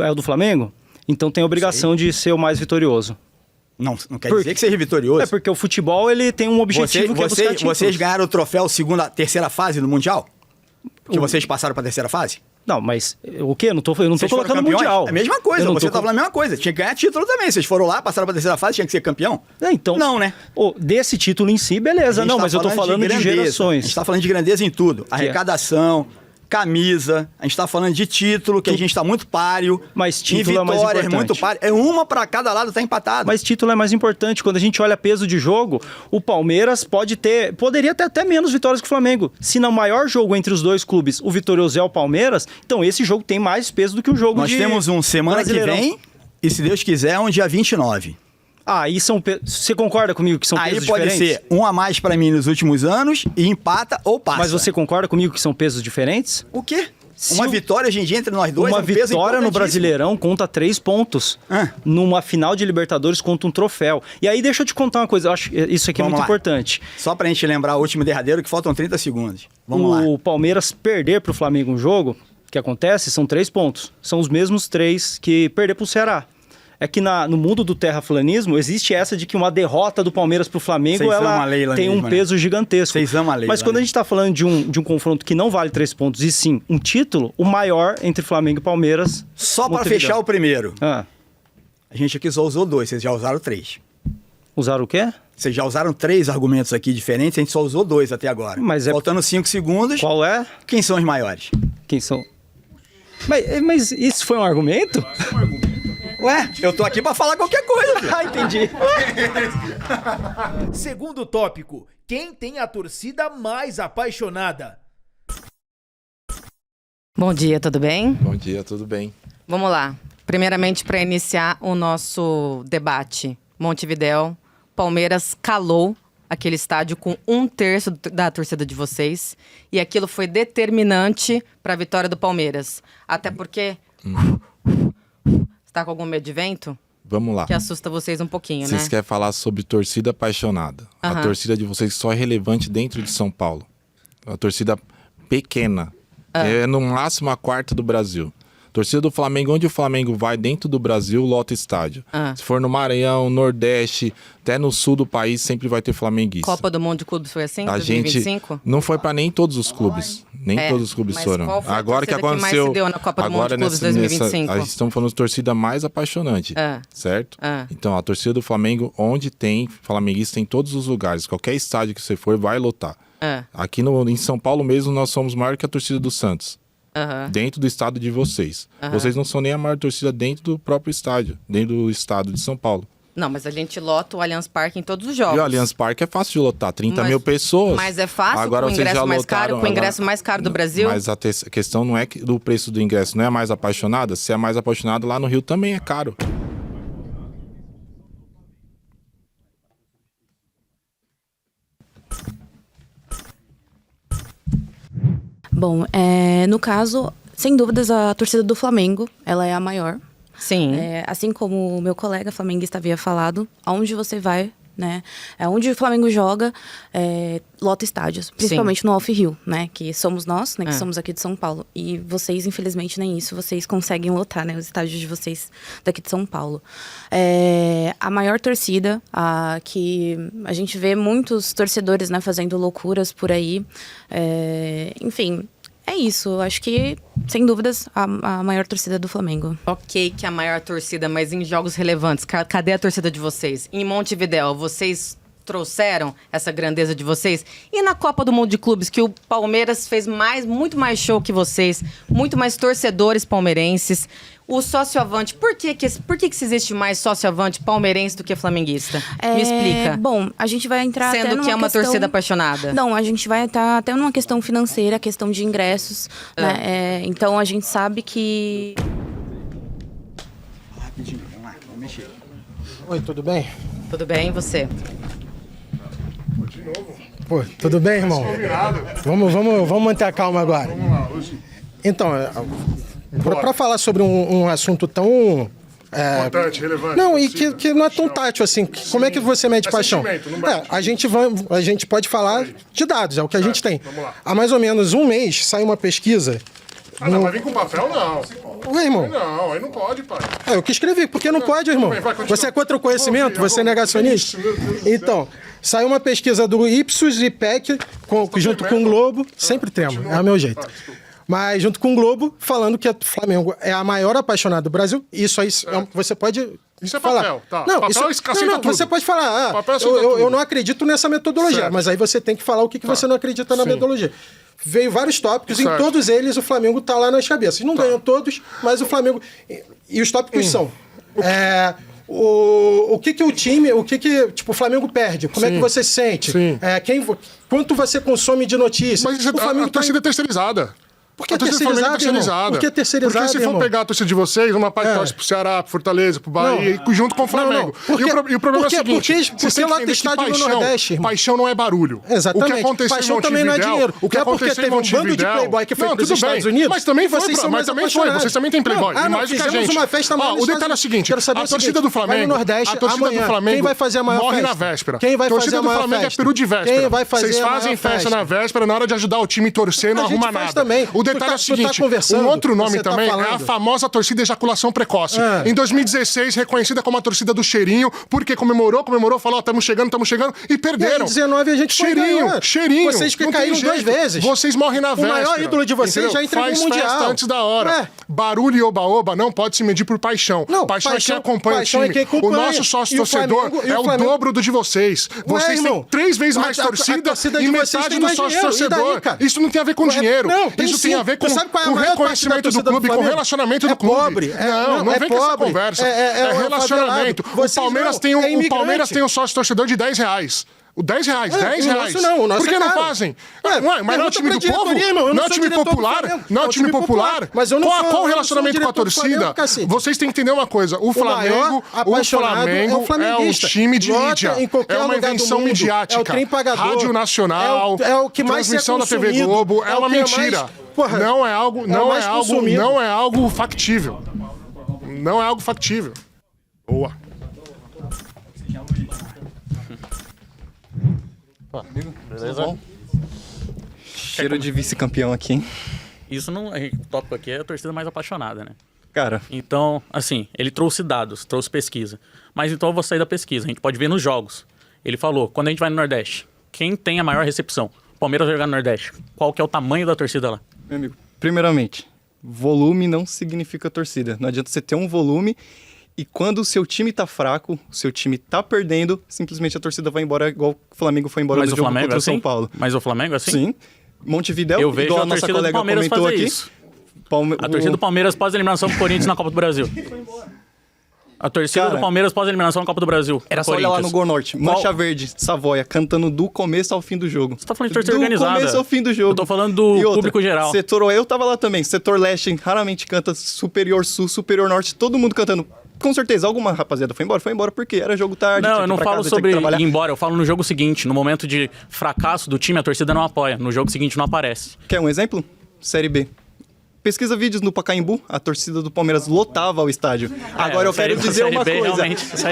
[SPEAKER 6] É o do Flamengo? Então tem a obrigação de ser o mais vitorioso.
[SPEAKER 5] Não quer
[SPEAKER 6] Por
[SPEAKER 5] dizer
[SPEAKER 6] quê?
[SPEAKER 5] que seja vitorioso.
[SPEAKER 6] É porque o futebol ele tem um objetivo que é buscar títulos.
[SPEAKER 5] Vocês ganharam o troféu terceira fase do Mundial? Que vocês passaram pra terceira fase?
[SPEAKER 6] Não, mas o quê? Eu não tô
[SPEAKER 5] Vocês foram
[SPEAKER 6] colocando
[SPEAKER 5] campeões?
[SPEAKER 6] mundial.
[SPEAKER 5] É a mesma coisa,
[SPEAKER 6] Eu não
[SPEAKER 5] você
[SPEAKER 6] tô
[SPEAKER 5] tá falando a mesma coisa. Tinha que ganhar título também. Vocês foram lá, passaram pra terceira fase, tinha que ser campeão?
[SPEAKER 6] Então,
[SPEAKER 5] Não, né?
[SPEAKER 6] Desse título em si, beleza.
[SPEAKER 5] A gente
[SPEAKER 6] Não,
[SPEAKER 5] tá
[SPEAKER 6] mas eu tô falando de
[SPEAKER 5] grandeza. A
[SPEAKER 6] gerações.
[SPEAKER 5] gente tá falando de grandeza em tudo. Arrecadação, camisa, a gente tá falando de título, que a gente tá muito páreo.
[SPEAKER 6] Mas
[SPEAKER 5] em
[SPEAKER 6] título é mais
[SPEAKER 5] vitórias,
[SPEAKER 6] importante.
[SPEAKER 5] muito páreo. É uma pra cada lado, tá empatado.
[SPEAKER 6] Mas título é mais importante. Quando a gente olha peso de jogo, o Palmeiras poderia ter até menos vitórias que o Flamengo. Se no maior jogo entre os dois clubes, o vitorioso é o Palmeiras, então esse jogo tem mais peso do que o jogo
[SPEAKER 5] Nós
[SPEAKER 6] de
[SPEAKER 5] temos um semana
[SPEAKER 6] Brasileirão.
[SPEAKER 5] que vem, e se Deus quiser, um dia 29.
[SPEAKER 6] Aí você concorda comigo que são
[SPEAKER 5] Aí
[SPEAKER 6] pesos
[SPEAKER 5] pode
[SPEAKER 6] diferentes?
[SPEAKER 5] ser um a mais pra mim nos últimos anos e empata ou passa.
[SPEAKER 6] Mas você concorda comigo que são pesos diferentes?
[SPEAKER 5] O quê?
[SPEAKER 6] Se
[SPEAKER 5] Uma
[SPEAKER 6] o-
[SPEAKER 5] vitória hoje em dia entre nós dois
[SPEAKER 6] Uma
[SPEAKER 5] é um peso
[SPEAKER 6] vitória no
[SPEAKER 5] importantíssimo.
[SPEAKER 6] Brasileirão conta 3 pontos.
[SPEAKER 5] Ah.
[SPEAKER 6] Numa final de Libertadores conta um troféu. E aí deixa eu te contar uma coisa, eu acho isso aqui é
[SPEAKER 5] Vamos
[SPEAKER 6] muito
[SPEAKER 5] lá.
[SPEAKER 6] importante.
[SPEAKER 5] Só pra gente lembrar o último derradeiro, que faltam 30 segundos. Vamos lá.
[SPEAKER 6] O Palmeiras perder pro Flamengo um jogo, que acontece, são 3 pontos. São os mesmos 3 que perder pro Ceará. é que no mundo do terraflanismo existe essa de que uma derrota do Palmeiras pro Flamengo
[SPEAKER 5] Vocês amam
[SPEAKER 6] ela
[SPEAKER 5] a Leila
[SPEAKER 6] tem um
[SPEAKER 5] mesmo, né?
[SPEAKER 6] peso gigantesco.
[SPEAKER 5] Vocês amam a Leila,
[SPEAKER 6] Mas quando
[SPEAKER 5] né?
[SPEAKER 6] a gente tá falando de um confronto que não vale 3 pontos e sim um título, o maior entre Flamengo e Palmeiras.
[SPEAKER 5] Só para
[SPEAKER 6] Montevidéu.
[SPEAKER 5] fechar o primeiro.
[SPEAKER 6] Ah,
[SPEAKER 5] A gente aqui só usou 2, vocês já usaram 3.
[SPEAKER 6] usaram o quê?
[SPEAKER 5] Vocês já usaram 3 argumentos aqui diferentes, a gente só usou 2 até agora.
[SPEAKER 6] Mas é-
[SPEAKER 5] Faltando 5 segundos,
[SPEAKER 6] Qual é?
[SPEAKER 5] quem são os maiores?
[SPEAKER 6] Quem são? Mas isso foi um argumento?
[SPEAKER 5] Ué, eu tô aqui pra falar qualquer coisa, filho.
[SPEAKER 6] Ah, entendi.
[SPEAKER 1] Segundo tópico, quem tem a torcida mais apaixonada?
[SPEAKER 7] Bom dia, tudo bem?
[SPEAKER 8] Bom dia, tudo bem?
[SPEAKER 7] Vamos lá. Primeiramente, para iniciar o nosso debate, Montevidéu, Palmeiras calou aquele estádio com 1/3 da torcida de vocês e aquilo foi determinante para a vitória do Palmeiras. Até porque... Você tá com algum medo de vento?
[SPEAKER 8] Vamos lá.
[SPEAKER 7] Que assusta vocês um pouquinho,
[SPEAKER 8] Vocês
[SPEAKER 7] né?
[SPEAKER 8] querem falar sobre torcida apaixonada. A
[SPEAKER 7] Aham.
[SPEAKER 8] torcida de vocês só é relevante dentro de São Paulo. A torcida pequena. É no máximo a quarta do Brasil. Torcida do Flamengo, onde o Flamengo vai dentro do Brasil, lota estádio. Se for no Maranhão, Nordeste, até no sul do país, sempre vai ter flamenguista.
[SPEAKER 7] Copa do Mundo de Clubes foi assim?
[SPEAKER 8] A gente
[SPEAKER 7] 2025?
[SPEAKER 8] não foi para nem todos os clubes. Nem
[SPEAKER 7] É,
[SPEAKER 8] todos os clubes
[SPEAKER 7] mas
[SPEAKER 8] foram.
[SPEAKER 7] qual foi a
[SPEAKER 8] Agora que
[SPEAKER 7] torcida que mais
[SPEAKER 8] aconteceu.
[SPEAKER 7] se deu na Copa do Mundo
[SPEAKER 8] agora
[SPEAKER 7] de Clubes
[SPEAKER 8] nessa,
[SPEAKER 7] 2025?
[SPEAKER 8] a gente estamos falando de torcida mais apaixonante. Certo? Então, a torcida do Flamengo, onde tem flamenguista em todos os lugares. Qualquer estádio que você for, vai lotar. Aqui em São Paulo mesmo, nós somos maior que a torcida do Santos. Dentro do estado de vocês. Vocês não são nem a maior torcida dentro do próprio estádio, dentro do estado de São Paulo.
[SPEAKER 7] Não, mas a gente lota o Allianz Parque em todos os jogos.
[SPEAKER 8] E o Allianz Parque é fácil de lotar, 30
[SPEAKER 7] Mas-
[SPEAKER 8] mil pessoas.
[SPEAKER 7] Mas é fácil
[SPEAKER 8] Agora
[SPEAKER 7] com o
[SPEAKER 8] vocês
[SPEAKER 7] ingresso
[SPEAKER 8] já
[SPEAKER 7] mais caro,
[SPEAKER 8] lotaram
[SPEAKER 7] com o
[SPEAKER 8] lá-
[SPEAKER 7] ingresso mais caro do Brasil?
[SPEAKER 8] Mas a questão não é do preço do ingresso, não é a mais apaixonada? Se é a mais apaixonada, lá no Rio também é caro.
[SPEAKER 9] Bom, no caso, sem dúvidas, a torcida do Flamengo, ela é a maior.
[SPEAKER 7] Sim.
[SPEAKER 9] Assim como o meu colega flamenguista havia falado, aonde você vai, né? Onde o Flamengo joga, lota estádios. Principalmente no Off Rio, né? Que somos nós, né? Que somos aqui de São Paulo. E vocês, infelizmente, nem isso. Vocês conseguem lotar, né? Os estádios de vocês daqui de São Paulo. A maior torcida, que a gente vê muitos torcedores, né? Fazendo loucuras por aí. Enfim... É isso, acho que, sem dúvidas, a maior torcida do Flamengo.
[SPEAKER 7] Ok, que é a maior torcida, mas em jogos relevantes, cadê a torcida de vocês? Em Montevidéu, vocês trouxeram essa grandeza de vocês? E na Copa do Mundo de Clubes, que o Palmeiras fez muito mais show que vocês, muito mais torcedores palmeirenses. O sócio-avante, por que existe mais sócio-avante palmeirense do que flamenguista? Me explica.
[SPEAKER 9] Bom, a gente vai entrar até
[SPEAKER 7] Sendo
[SPEAKER 9] numa
[SPEAKER 7] que é uma
[SPEAKER 9] questão...
[SPEAKER 7] torcida apaixonada.
[SPEAKER 9] Não, a gente vai estar até numa questão financeira, questão de ingressos, né? Então, a gente sabe que...
[SPEAKER 5] Rapidinho, vamos lá, vamos mexer.
[SPEAKER 2] Oi, tudo bem?
[SPEAKER 7] Tudo bem, e você?
[SPEAKER 2] Pô, tudo bem, irmão? Vamos manter a calma agora. Então, para falar sobre um assunto tão...
[SPEAKER 4] Importante, relevante.
[SPEAKER 2] Não, e que não é tão tátil assim. Como é que você mede paixão?
[SPEAKER 4] sentimento, não mede.
[SPEAKER 2] A gente pode falar de dados, é o que a gente tem.
[SPEAKER 4] vamos lá.
[SPEAKER 2] Há mais ou menos um mês saiu uma pesquisa.
[SPEAKER 4] Não, vai vir com papel, não.
[SPEAKER 2] Ué, irmão,
[SPEAKER 4] Não, aí não pode, pai.
[SPEAKER 2] eu que escrevi, por que não pode, irmão?
[SPEAKER 4] bem, vai, continua.
[SPEAKER 2] Você é contra o conhecimento?
[SPEAKER 4] Vou
[SPEAKER 2] Você é
[SPEAKER 4] ouvir,
[SPEAKER 2] negacionista?
[SPEAKER 4] Isso, meu Deus do céu.
[SPEAKER 2] Então, saiu uma pesquisa do Ipsos e PEC, junto com o Globo, sempre temos, é o meu jeito. Mas junto com o Globo, falando que o Flamengo é a maior apaixonada do Brasil. Isso aí você pode
[SPEAKER 4] Isso é
[SPEAKER 2] falar.
[SPEAKER 4] papel, tá.
[SPEAKER 2] Não,
[SPEAKER 4] Papel
[SPEAKER 2] isso,
[SPEAKER 4] aceita
[SPEAKER 2] não,
[SPEAKER 4] tudo.
[SPEAKER 2] você pode falar.
[SPEAKER 4] Papel aceita
[SPEAKER 2] eu
[SPEAKER 4] tudo.
[SPEAKER 2] não acredito nessa metodologia,
[SPEAKER 4] Certo.
[SPEAKER 2] mas aí você tem que falar o que você não acredita na
[SPEAKER 4] Sim.
[SPEAKER 2] metodologia. Veio vários tópicos, em
[SPEAKER 4] Certo.
[SPEAKER 2] todos eles o Flamengo tá lá nas cabeças. Não ganham todos, mas o Flamengo... E os tópicos são... O que o time, tipo, o Flamengo perde? Como é que você se sente?
[SPEAKER 4] Sim.
[SPEAKER 2] Quanto você consome de notícias?
[SPEAKER 4] Mas
[SPEAKER 2] o Flamengo
[SPEAKER 4] a torcida é terceirizada.
[SPEAKER 2] Por que
[SPEAKER 4] A torcida do Flamengo é
[SPEAKER 2] terceirizada, irmão? Por que terceirizada,
[SPEAKER 4] Porque se for
[SPEAKER 2] irmão?
[SPEAKER 4] pegar a torcida de vocês, uma parte torce pro Ceará, pro Fortaleza, pro Bahia, e junto com o Flamengo.
[SPEAKER 2] Porque-
[SPEAKER 4] E o problema
[SPEAKER 2] porque-
[SPEAKER 4] é o seguinte,
[SPEAKER 2] porque
[SPEAKER 4] vocês têm que
[SPEAKER 2] lota
[SPEAKER 4] entender que
[SPEAKER 2] estádio no Nordeste, irmão.
[SPEAKER 4] paixão não é barulho.
[SPEAKER 2] Exatamente.
[SPEAKER 4] O que aconteceu
[SPEAKER 2] Paixão
[SPEAKER 4] em
[SPEAKER 2] também não é
[SPEAKER 4] Montevidéu,
[SPEAKER 2] dinheiro.
[SPEAKER 4] O que
[SPEAKER 2] Não é porque
[SPEAKER 4] aconteceu em
[SPEAKER 2] teve um bando de
[SPEAKER 4] Montevidéu...
[SPEAKER 2] playboy que foi
[SPEAKER 4] Não,
[SPEAKER 2] pros
[SPEAKER 4] tudo bem.
[SPEAKER 2] Estados Unidos,
[SPEAKER 4] Mas também
[SPEAKER 2] e
[SPEAKER 4] foi,
[SPEAKER 2] vocês são mais
[SPEAKER 4] mas também foi.
[SPEAKER 2] apaixonados.
[SPEAKER 4] Vocês também têm playboy.
[SPEAKER 2] Não,
[SPEAKER 4] e mais do que a
[SPEAKER 2] fizemos
[SPEAKER 4] gente.
[SPEAKER 2] uma festa maior
[SPEAKER 4] Ó,
[SPEAKER 2] nos
[SPEAKER 4] o detalhe é o
[SPEAKER 2] Estados
[SPEAKER 4] seguinte,
[SPEAKER 2] Quero saber
[SPEAKER 4] a
[SPEAKER 2] o
[SPEAKER 4] torcida
[SPEAKER 2] seguinte,
[SPEAKER 4] do Flamengo...
[SPEAKER 2] vai no Nordeste,
[SPEAKER 4] a torcida
[SPEAKER 2] amanhã,
[SPEAKER 4] do Flamengo
[SPEAKER 2] quem vai fazer a maior
[SPEAKER 4] morre
[SPEAKER 2] festa?
[SPEAKER 4] na véspera.
[SPEAKER 2] Quem vai
[SPEAKER 4] A torcida
[SPEAKER 2] fazer a
[SPEAKER 4] do
[SPEAKER 2] maior
[SPEAKER 4] Flamengo
[SPEAKER 2] festa?
[SPEAKER 4] é peru de véspera.
[SPEAKER 2] Quem vai fazer
[SPEAKER 4] Vocês
[SPEAKER 2] a maior
[SPEAKER 4] fazem festa
[SPEAKER 2] festa?
[SPEAKER 4] na véspera, na hora de ajudar o time a torcer, não
[SPEAKER 2] A gente
[SPEAKER 4] arruma
[SPEAKER 2] faz
[SPEAKER 4] nada.
[SPEAKER 2] também.
[SPEAKER 4] O detalhe é o seguinte, um outro nome também é a famosa torcida ejaculação precoce. Em 2016, reconhecida como a torcida do cheirinho, porque comemorou, falou, estamos chegando, e perderam.
[SPEAKER 2] Em 19 a gente
[SPEAKER 4] Cheirinho.
[SPEAKER 2] Vocês que caíram 2 vezes.
[SPEAKER 4] Vocês morrem na véspera.
[SPEAKER 2] O maior ídolo de vocês já entregou o Mundial.
[SPEAKER 4] Festa antes da hora. Barulho e oba-oba não pode se medir por paixão. Paixão é quem acompanha o time. O nosso sócio-torcedor é o dobro do de vocês. Vocês têm 3 vezes mais torcida e metade do sócio-torcedor. Isso não tem a ver com dinheiro. Isso tem a ver com o reconhecimento do clube, com o relacionamento do clube. Não vem com essa conversa. É relacionamento. O Palmeiras tem um sócio-torcedor de R$10. O R$10. Por que não fazem? Mas não é o time do povo? Não é o time popular? Não é o time popular? Qual o relacionamento com a torcida? Vocês têm que entender uma coisa. O Flamengo é um time de mídia. É uma invenção midiática. Rádio Nacional, transmissão da TV Globo. É uma mentira. Não é algo factível. Não é algo factível. Boa.
[SPEAKER 10] Beleza? Cheiro de vice-campeão aqui, hein?
[SPEAKER 11] Isso não. O tópico aqui é a torcida mais apaixonada, né?
[SPEAKER 10] Cara.
[SPEAKER 11] Então, assim, ele trouxe dados, trouxe pesquisa. Mas então eu vou sair da pesquisa. A gente pode ver nos jogos. Ele falou, quando a gente vai no Nordeste, quem tem a maior recepção? O Palmeiras vai jogar no Nordeste. Qual que é o tamanho da torcida lá?
[SPEAKER 10] Meu amigo, primeiramente, volume não significa torcida. Não adianta você ter um volume. E quando o seu time tá fraco, o seu time tá perdendo, simplesmente a torcida vai embora, igual o Flamengo foi embora no jogo contra o São Paulo.
[SPEAKER 11] Mas o Flamengo é assim?
[SPEAKER 10] Sim. Montevidéu,
[SPEAKER 11] eu vejo
[SPEAKER 10] igual
[SPEAKER 11] a nossa colega comentou aqui.
[SPEAKER 10] Isso.
[SPEAKER 11] A torcida do Palmeiras pós-eliminação do Corinthians na Copa do Brasil. A torcida do Palmeiras pós-eliminação na Copa do Brasil.
[SPEAKER 10] Era só olhar lá no Gol Norte. Mancha Verde, Savoia, cantando do começo ao fim do jogo.
[SPEAKER 11] Você tá falando de torcida organizada.
[SPEAKER 10] Do começo ao fim do jogo.
[SPEAKER 11] Eu tô falando do público geral.
[SPEAKER 10] Eu tava lá também. Setor Leste raramente canta, Superior Sul, Superior Norte, todo mundo cantando. Com certeza, alguma rapaziada foi embora porque era jogo tarde.
[SPEAKER 11] Não, eu não falo sobre ir embora, eu falo no jogo seguinte. No momento de fracasso do time, a torcida não apoia. No jogo seguinte não aparece.
[SPEAKER 10] Quer um exemplo? Série B. Pesquisa vídeos no Pacaembu, a torcida do Palmeiras lotava o estádio. Agora eu quero dizer uma coisa.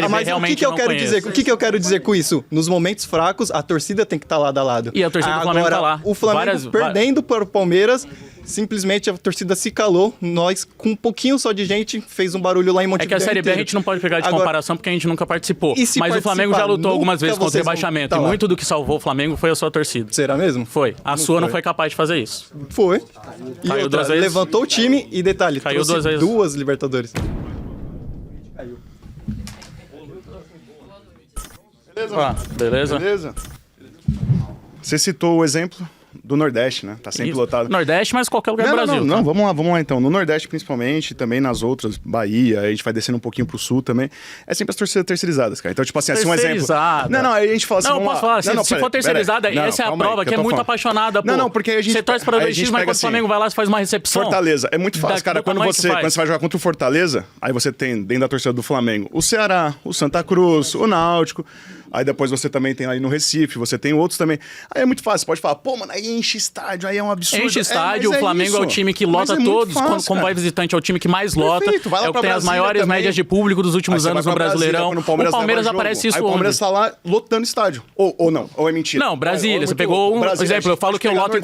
[SPEAKER 10] Mas o que eu quero dizer? O que eu quero dizer com isso? Nos momentos fracos, a torcida tem que estar lado a lado.
[SPEAKER 11] E a torcida do Flamengo tá lá.
[SPEAKER 10] O Flamengo perdendo para o Palmeiras, simplesmente a torcida se calou. Nós, com um pouquinho só de gente, fez um barulho lá em Montevidéu.
[SPEAKER 11] É que a Série B a gente não pode pegar de comparação porque a gente nunca participou. Mas o Flamengo já lutou algumas vezes contra o rebaixamento. E muito do que salvou o Flamengo foi a sua torcida.
[SPEAKER 10] Será mesmo?
[SPEAKER 11] Foi. A sua não foi capaz de fazer isso.
[SPEAKER 10] Foi.
[SPEAKER 11] Caiu 2 vezes.
[SPEAKER 10] Levantou o time e detalhe,
[SPEAKER 11] caiu 2 vezes.
[SPEAKER 10] 2 Libertadores.
[SPEAKER 11] Beleza.
[SPEAKER 3] Você citou o exemplo do Nordeste, né? Tá sempre lotado.
[SPEAKER 11] Nordeste, mas qualquer lugar do Brasil.
[SPEAKER 3] Não, vamos lá então. No Nordeste, principalmente, também nas outras, Bahia, a gente vai descendo um pouquinho pro Sul também. É sempre as torcidas terceirizadas, cara. Então, tipo assim, um exemplo. Não, aí a gente fala assim.
[SPEAKER 11] Não, posso falar. Se for terceirizada, essa é a prova que é muito apaixonada, pô.
[SPEAKER 3] Não, porque a gente.
[SPEAKER 11] Você torce para dois times, mas quando o Flamengo vai lá, você faz uma recepção.
[SPEAKER 3] Fortaleza. É muito fácil, cara. Quando você vai jogar contra o Fortaleza, aí você tem, dentro da torcida do Flamengo, o Ceará, o Santa Cruz, o Náutico. Aí depois você também tem aí no Recife, você tem outros também. Aí é muito fácil, você pode falar, pô, mano, aí enche estádio, aí é um absurdo.
[SPEAKER 11] Enche estádio, o Flamengo é o time que lota todos, como vai visitante, é o time que mais lota, é o que tem as maiores médias de público dos últimos anos no Brasileirão. O Palmeiras aparece isso
[SPEAKER 3] onde? Aí o Palmeiras tá lá lotando estádio. Ou não, ou é mentira.
[SPEAKER 11] Não, Brasília, você pegou um exemplo, eu falo que eu loto em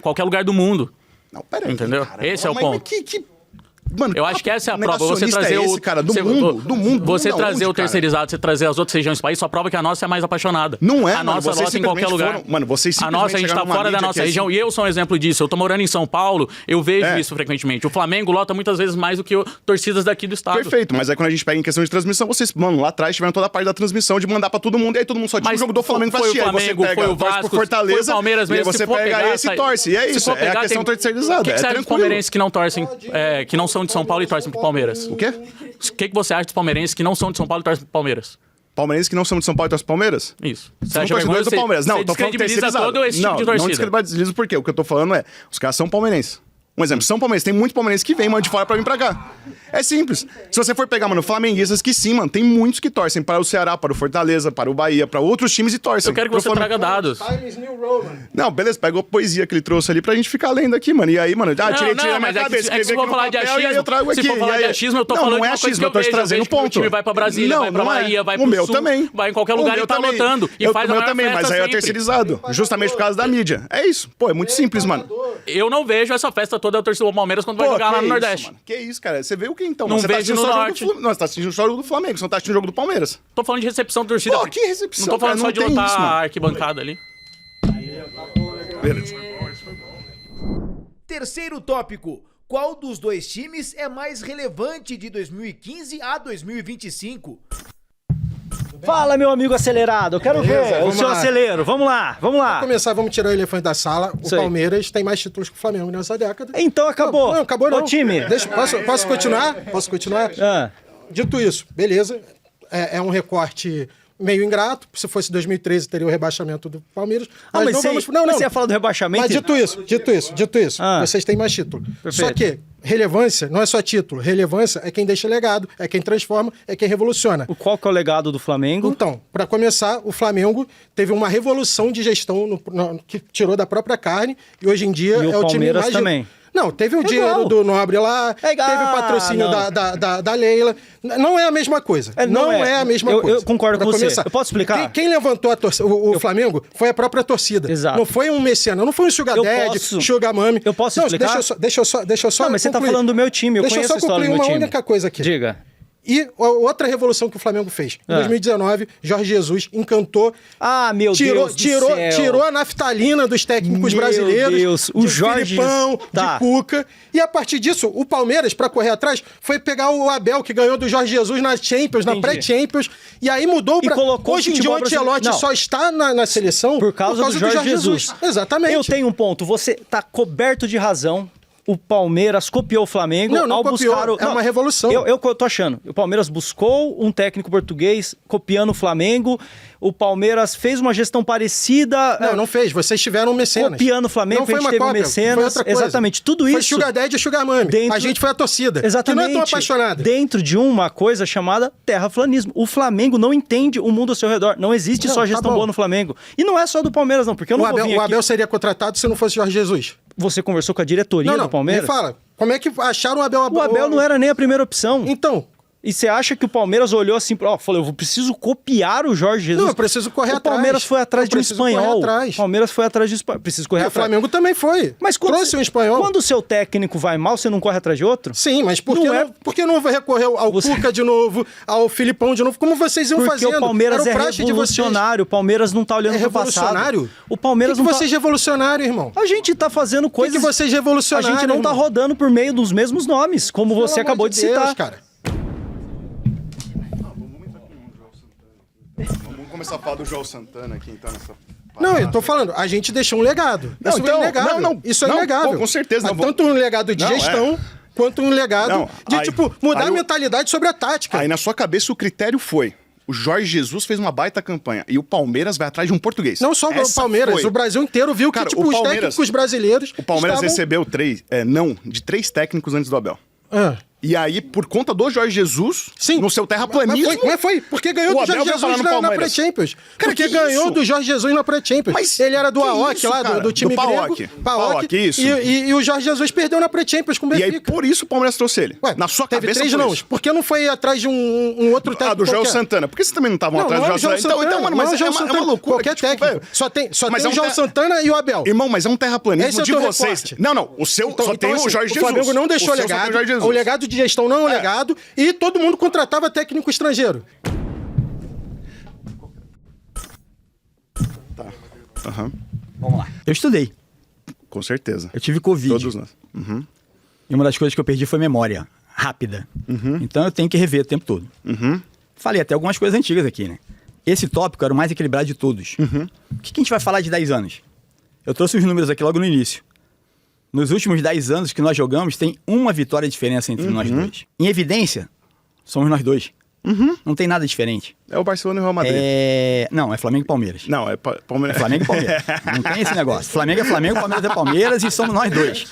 [SPEAKER 11] qualquer lugar do mundo.
[SPEAKER 3] Não, peraí.
[SPEAKER 11] Entendeu? Esse é o ponto.
[SPEAKER 3] Mano,
[SPEAKER 11] eu acho que essa é a prova. Você trazer o
[SPEAKER 3] cara do mundo.
[SPEAKER 11] Você trazer o terceirizado, você trazer as outras regiões do país, só prova que a nossa é mais apaixonada.
[SPEAKER 3] Não é,
[SPEAKER 11] a nossa lota em qualquer lugar.
[SPEAKER 3] Mano, vocês
[SPEAKER 11] a nossa, a gente tá fora da nossa região. E eu sou um exemplo disso. Eu tô morando em São Paulo, eu vejo isso frequentemente. O Flamengo lota muitas vezes mais do que torcidas daqui do estado.
[SPEAKER 3] Perfeito, mas aí quando a gente pega em questão de transmissão, vocês, mano, lá atrás tiveram toda a parte da transmissão de mandar pra todo mundo, e aí todo mundo só tinha o jogo do Flamengo pra assistir.
[SPEAKER 11] Foi o Flamengo, foi o Vasco,
[SPEAKER 3] foi o Fortaleza,
[SPEAKER 11] foi o Palmeiras mesmo.
[SPEAKER 3] E você pega esse e torce. E é isso, é a questão terceirizada.
[SPEAKER 11] O que você acha dos palmeirenses que não torcem, que não são de São Paulo e torcem pro Palmeiras?
[SPEAKER 3] O quê?
[SPEAKER 11] O que você acha dos palmeirenses que não são de São Paulo e torcem pro Palmeiras?
[SPEAKER 3] Palmeirenses que não são de São Paulo e torcem pro Palmeiras?
[SPEAKER 11] Isso.
[SPEAKER 3] Você acha torcedores do Palmeiras? Não, tô falando
[SPEAKER 11] descredibiliza todo esse tipo de torcida.
[SPEAKER 3] Não descredibilizo por quê? O que eu tô falando é, os caras são palmeirenses. Um exemplo, São Palmeirense. Tem muito palmeirense que vem, mano, de fora pra vir pra cá. É simples. Se você for pegar, mano, flamenguistas que sim, mano, tem muitos que torcem para o Ceará, para o Fortaleza, para o Bahia, para outros times e torcem.
[SPEAKER 11] Eu quero que você traga dados.
[SPEAKER 3] Não, beleza, pegou a poesia que ele trouxe ali pra gente ficar lendo aqui, mano. E aí, mano, tirei a minha cabeça,
[SPEAKER 11] se for falar de achismo,
[SPEAKER 3] eu trago aqui.
[SPEAKER 11] Se for falar de achismo, eu tô falando
[SPEAKER 3] não é achismo, eu tô te trazendo ponto.
[SPEAKER 11] O time vai pra Brasília, vai pra Bahia, vai pro Sul,
[SPEAKER 3] também.
[SPEAKER 11] vai em qualquer lugar e tá lotando. E faz a maior
[SPEAKER 3] também, mas aí é terceirizado, justamente por causa da mídia. É isso. Pô, é muito simples, mano.
[SPEAKER 11] Eu não vejo essa festa toda da torcida do Palmeiras quando vai jogar lá no Nordeste.
[SPEAKER 3] Mano. Que isso, cara? Você vê o que então?
[SPEAKER 11] Não vejo no Norte.
[SPEAKER 3] Não, você tá assistindo o jogo do Flamengo, você não tá assistindo o jogo do Palmeiras.
[SPEAKER 11] Tô falando de recepção da torcida.
[SPEAKER 3] Pô, que recepção?
[SPEAKER 11] Não tô falando só de lotar a arquibancada ali.
[SPEAKER 3] Beleza.
[SPEAKER 1] Terceiro tópico. Qual dos dois times é mais relevante de 2015 a 2025?
[SPEAKER 6] Fala, meu amigo acelerado. Eu quero ver o seu acelero. Vamos lá.
[SPEAKER 2] Vamos começar, vamos tirar o elefante da sala. O Palmeiras tem mais títulos que o Flamengo nessa década.
[SPEAKER 6] Então acabou.
[SPEAKER 2] Não, acabou não.
[SPEAKER 6] O time.
[SPEAKER 2] Posso continuar? Posso continuar? Dito isso, beleza. É um recorte meio ingrato. Se fosse 2013, teria o rebaixamento do Palmeiras.
[SPEAKER 6] Mas não vamos... Não, você ia falar do rebaixamento?
[SPEAKER 2] Mas dito isso. Vocês têm mais título. Perfeito. Só que relevância não é só título. Relevância é quem deixa legado, é quem transforma, é quem revoluciona.
[SPEAKER 6] Qual que é o legado do Flamengo?
[SPEAKER 2] Então, para começar, o Flamengo teve uma revolução de gestão que tirou da própria carne e hoje em dia
[SPEAKER 6] e
[SPEAKER 2] é o time mais...
[SPEAKER 6] também.
[SPEAKER 2] Não, teve o dinheiro do Nobre lá, teve o patrocínio da Leila. Não é a mesma coisa. Não é a mesma coisa.
[SPEAKER 6] Eu concordo com você. Eu posso explicar?
[SPEAKER 2] Quem levantou o Flamengo foi a própria torcida.
[SPEAKER 6] Exato.
[SPEAKER 2] Não foi um mecenas, não foi um Sugar Daddy, Sugar Mami.
[SPEAKER 6] Eu posso explicar?
[SPEAKER 2] Deixa eu só
[SPEAKER 6] Não, mas você tá falando do meu time, eu conheço a história do meu time.
[SPEAKER 2] Deixa eu só concluir uma única coisa aqui.
[SPEAKER 6] Diga.
[SPEAKER 2] E outra revolução que o Flamengo fez. Em 2019, Jorge Jesus encantou.
[SPEAKER 6] Meu Deus do céu.
[SPEAKER 2] Tirou a naftalina dos técnicos brasileiros.
[SPEAKER 6] Meu Deus, o Jorge...
[SPEAKER 2] Filipão, de Cuca. E a partir disso, o Palmeiras, pra correr atrás, foi pegar o Abel, que ganhou do Jorge Jesus na Champions, na pré-Champions. E aí mudou pra... Hoje em dia o Ancelotti só está na seleção
[SPEAKER 6] por causa do Jorge Jesus.
[SPEAKER 2] Exatamente.
[SPEAKER 6] Eu tenho um ponto. Você tá coberto de razão. O Palmeiras copiou o Flamengo ao buscar o...
[SPEAKER 2] É uma revolução.
[SPEAKER 6] Eu tô achando. O Palmeiras buscou um técnico português copiando o Flamengo. O Palmeiras fez uma gestão parecida...
[SPEAKER 2] Não fez. Vocês tiveram um mecenas.
[SPEAKER 6] Copiando o Flamengo,
[SPEAKER 2] não foi
[SPEAKER 6] a gente
[SPEAKER 2] uma
[SPEAKER 6] teve
[SPEAKER 2] cópia,
[SPEAKER 6] um mecenas.
[SPEAKER 2] foi outra coisa.
[SPEAKER 6] Exatamente. Tudo isso...
[SPEAKER 2] Foi Sugar Daddy e Sugar Mami. A gente foi a torcida.
[SPEAKER 6] Exatamente.
[SPEAKER 2] Que não é tão apaixonada.
[SPEAKER 6] Dentro de uma coisa chamada terraplanismo. O Flamengo não entende o mundo ao seu redor. Não existe só gestão boa no Flamengo. E não é só do Palmeiras, não. Porque eu não vou vir aqui...
[SPEAKER 2] O Abel seria contratado se não fosse Jorge Jesus.
[SPEAKER 6] Você conversou com a diretoria do Palmeiras?
[SPEAKER 2] Me fala. Como é que acharam o Abel?
[SPEAKER 6] O Abel não era nem a primeira opção.
[SPEAKER 2] Então...
[SPEAKER 6] E você acha que o Palmeiras olhou assim, falou, eu preciso copiar o Jorge Jesus?
[SPEAKER 2] Não, eu preciso correr atrás.
[SPEAKER 6] O Palmeiras foi atrás de um espanhol. O Palmeiras foi atrás de um espanhol. Preciso correr atrás.
[SPEAKER 2] O Flamengo também foi.
[SPEAKER 6] Mas
[SPEAKER 2] trouxe um espanhol.
[SPEAKER 6] Quando o seu técnico vai mal, você não corre atrás de outro?
[SPEAKER 2] Sim, mas por que não vai recorrer ao Cuca de novo, ao Filipão de novo, como vocês iam fazendo?
[SPEAKER 6] Porque o Palmeiras é revolucionário. O Palmeiras não tá olhando pro passado.
[SPEAKER 2] Revolucionário?
[SPEAKER 6] O Palmeiras não
[SPEAKER 2] vocês revolucionário, irmão?
[SPEAKER 6] A gente tá fazendo coisas...
[SPEAKER 2] que vocês revolucionário,
[SPEAKER 6] A gente não tá rodando por meio dos mesmos nomes, como você acabou de citar.
[SPEAKER 2] Cara.
[SPEAKER 3] Vamos começar a falar do João Santana aqui, então, nessa...
[SPEAKER 2] Não, eu tô falando, a gente deixou um legado. Isso é inegável. Isso é inegável.
[SPEAKER 3] Com certeza.
[SPEAKER 2] Tanto um legado de gestão, quanto um legado de, mudar a mentalidade sobre a tática.
[SPEAKER 3] Aí na sua cabeça o critério foi... O Jorge Jesus fez uma baita campanha. E o Palmeiras vai atrás de um português.
[SPEAKER 2] Não só o Palmeiras, o Brasil inteiro viu que os técnicos brasileiros...
[SPEAKER 3] O Palmeiras recebeu de 3 técnicos antes do Abel. E aí, por conta do Jorge Jesus, no seu terraplanismo...
[SPEAKER 2] Mas foi, porque ganhou do Jorge Jesus na pré-Champions. Porque ganhou do Jorge Jesus na pré-Champions. Ele era do AOC lá, do time grego.
[SPEAKER 3] PAOK, isso.
[SPEAKER 2] E o Jorge Jesus perdeu na pré-Champions com o Benfica.
[SPEAKER 3] E aí, por isso o Palmeiras trouxe ele. Na sua cabeça,
[SPEAKER 2] teve 3 não. Por que não foi atrás de um outro técnico
[SPEAKER 3] do João Santana. Por que vocês também não estavam atrás do João Santana? Então, mano, mas é uma loucura.
[SPEAKER 2] Qualquer técnico. Só tem o João Santana e o Abel.
[SPEAKER 3] Irmão, mas é um terraplanismo de vocês. Não. O seu só tem o Jorge Jesus.
[SPEAKER 2] O Flamengo não deixou legado. O legado de gestão não é um legado. E todo mundo contratava técnico estrangeiro.
[SPEAKER 3] Tá.
[SPEAKER 5] Vamos lá. Eu estudei.
[SPEAKER 3] Com certeza.
[SPEAKER 5] Eu tive Covid.
[SPEAKER 3] Todos nós.
[SPEAKER 5] E uma das coisas que eu perdi foi memória rápida. Então eu tenho que rever o tempo todo. Falei até algumas coisas antigas aqui, né? Esse tópico era o mais equilibrado de todos. O que a gente vai falar de 10 anos? Eu trouxe os números aqui logo no início. Nos últimos 10 anos que nós jogamos, tem uma vitória de diferença entre nós dois. Em evidência, somos nós dois. Não tem nada diferente.
[SPEAKER 3] É o Barcelona e o Real Madrid.
[SPEAKER 5] Não, é Flamengo e Palmeiras.
[SPEAKER 3] Não, é Palmeiras.
[SPEAKER 5] É Flamengo e Palmeiras. Não tem esse negócio. Flamengo é Flamengo, Palmeiras é Palmeiras e somos nós dois.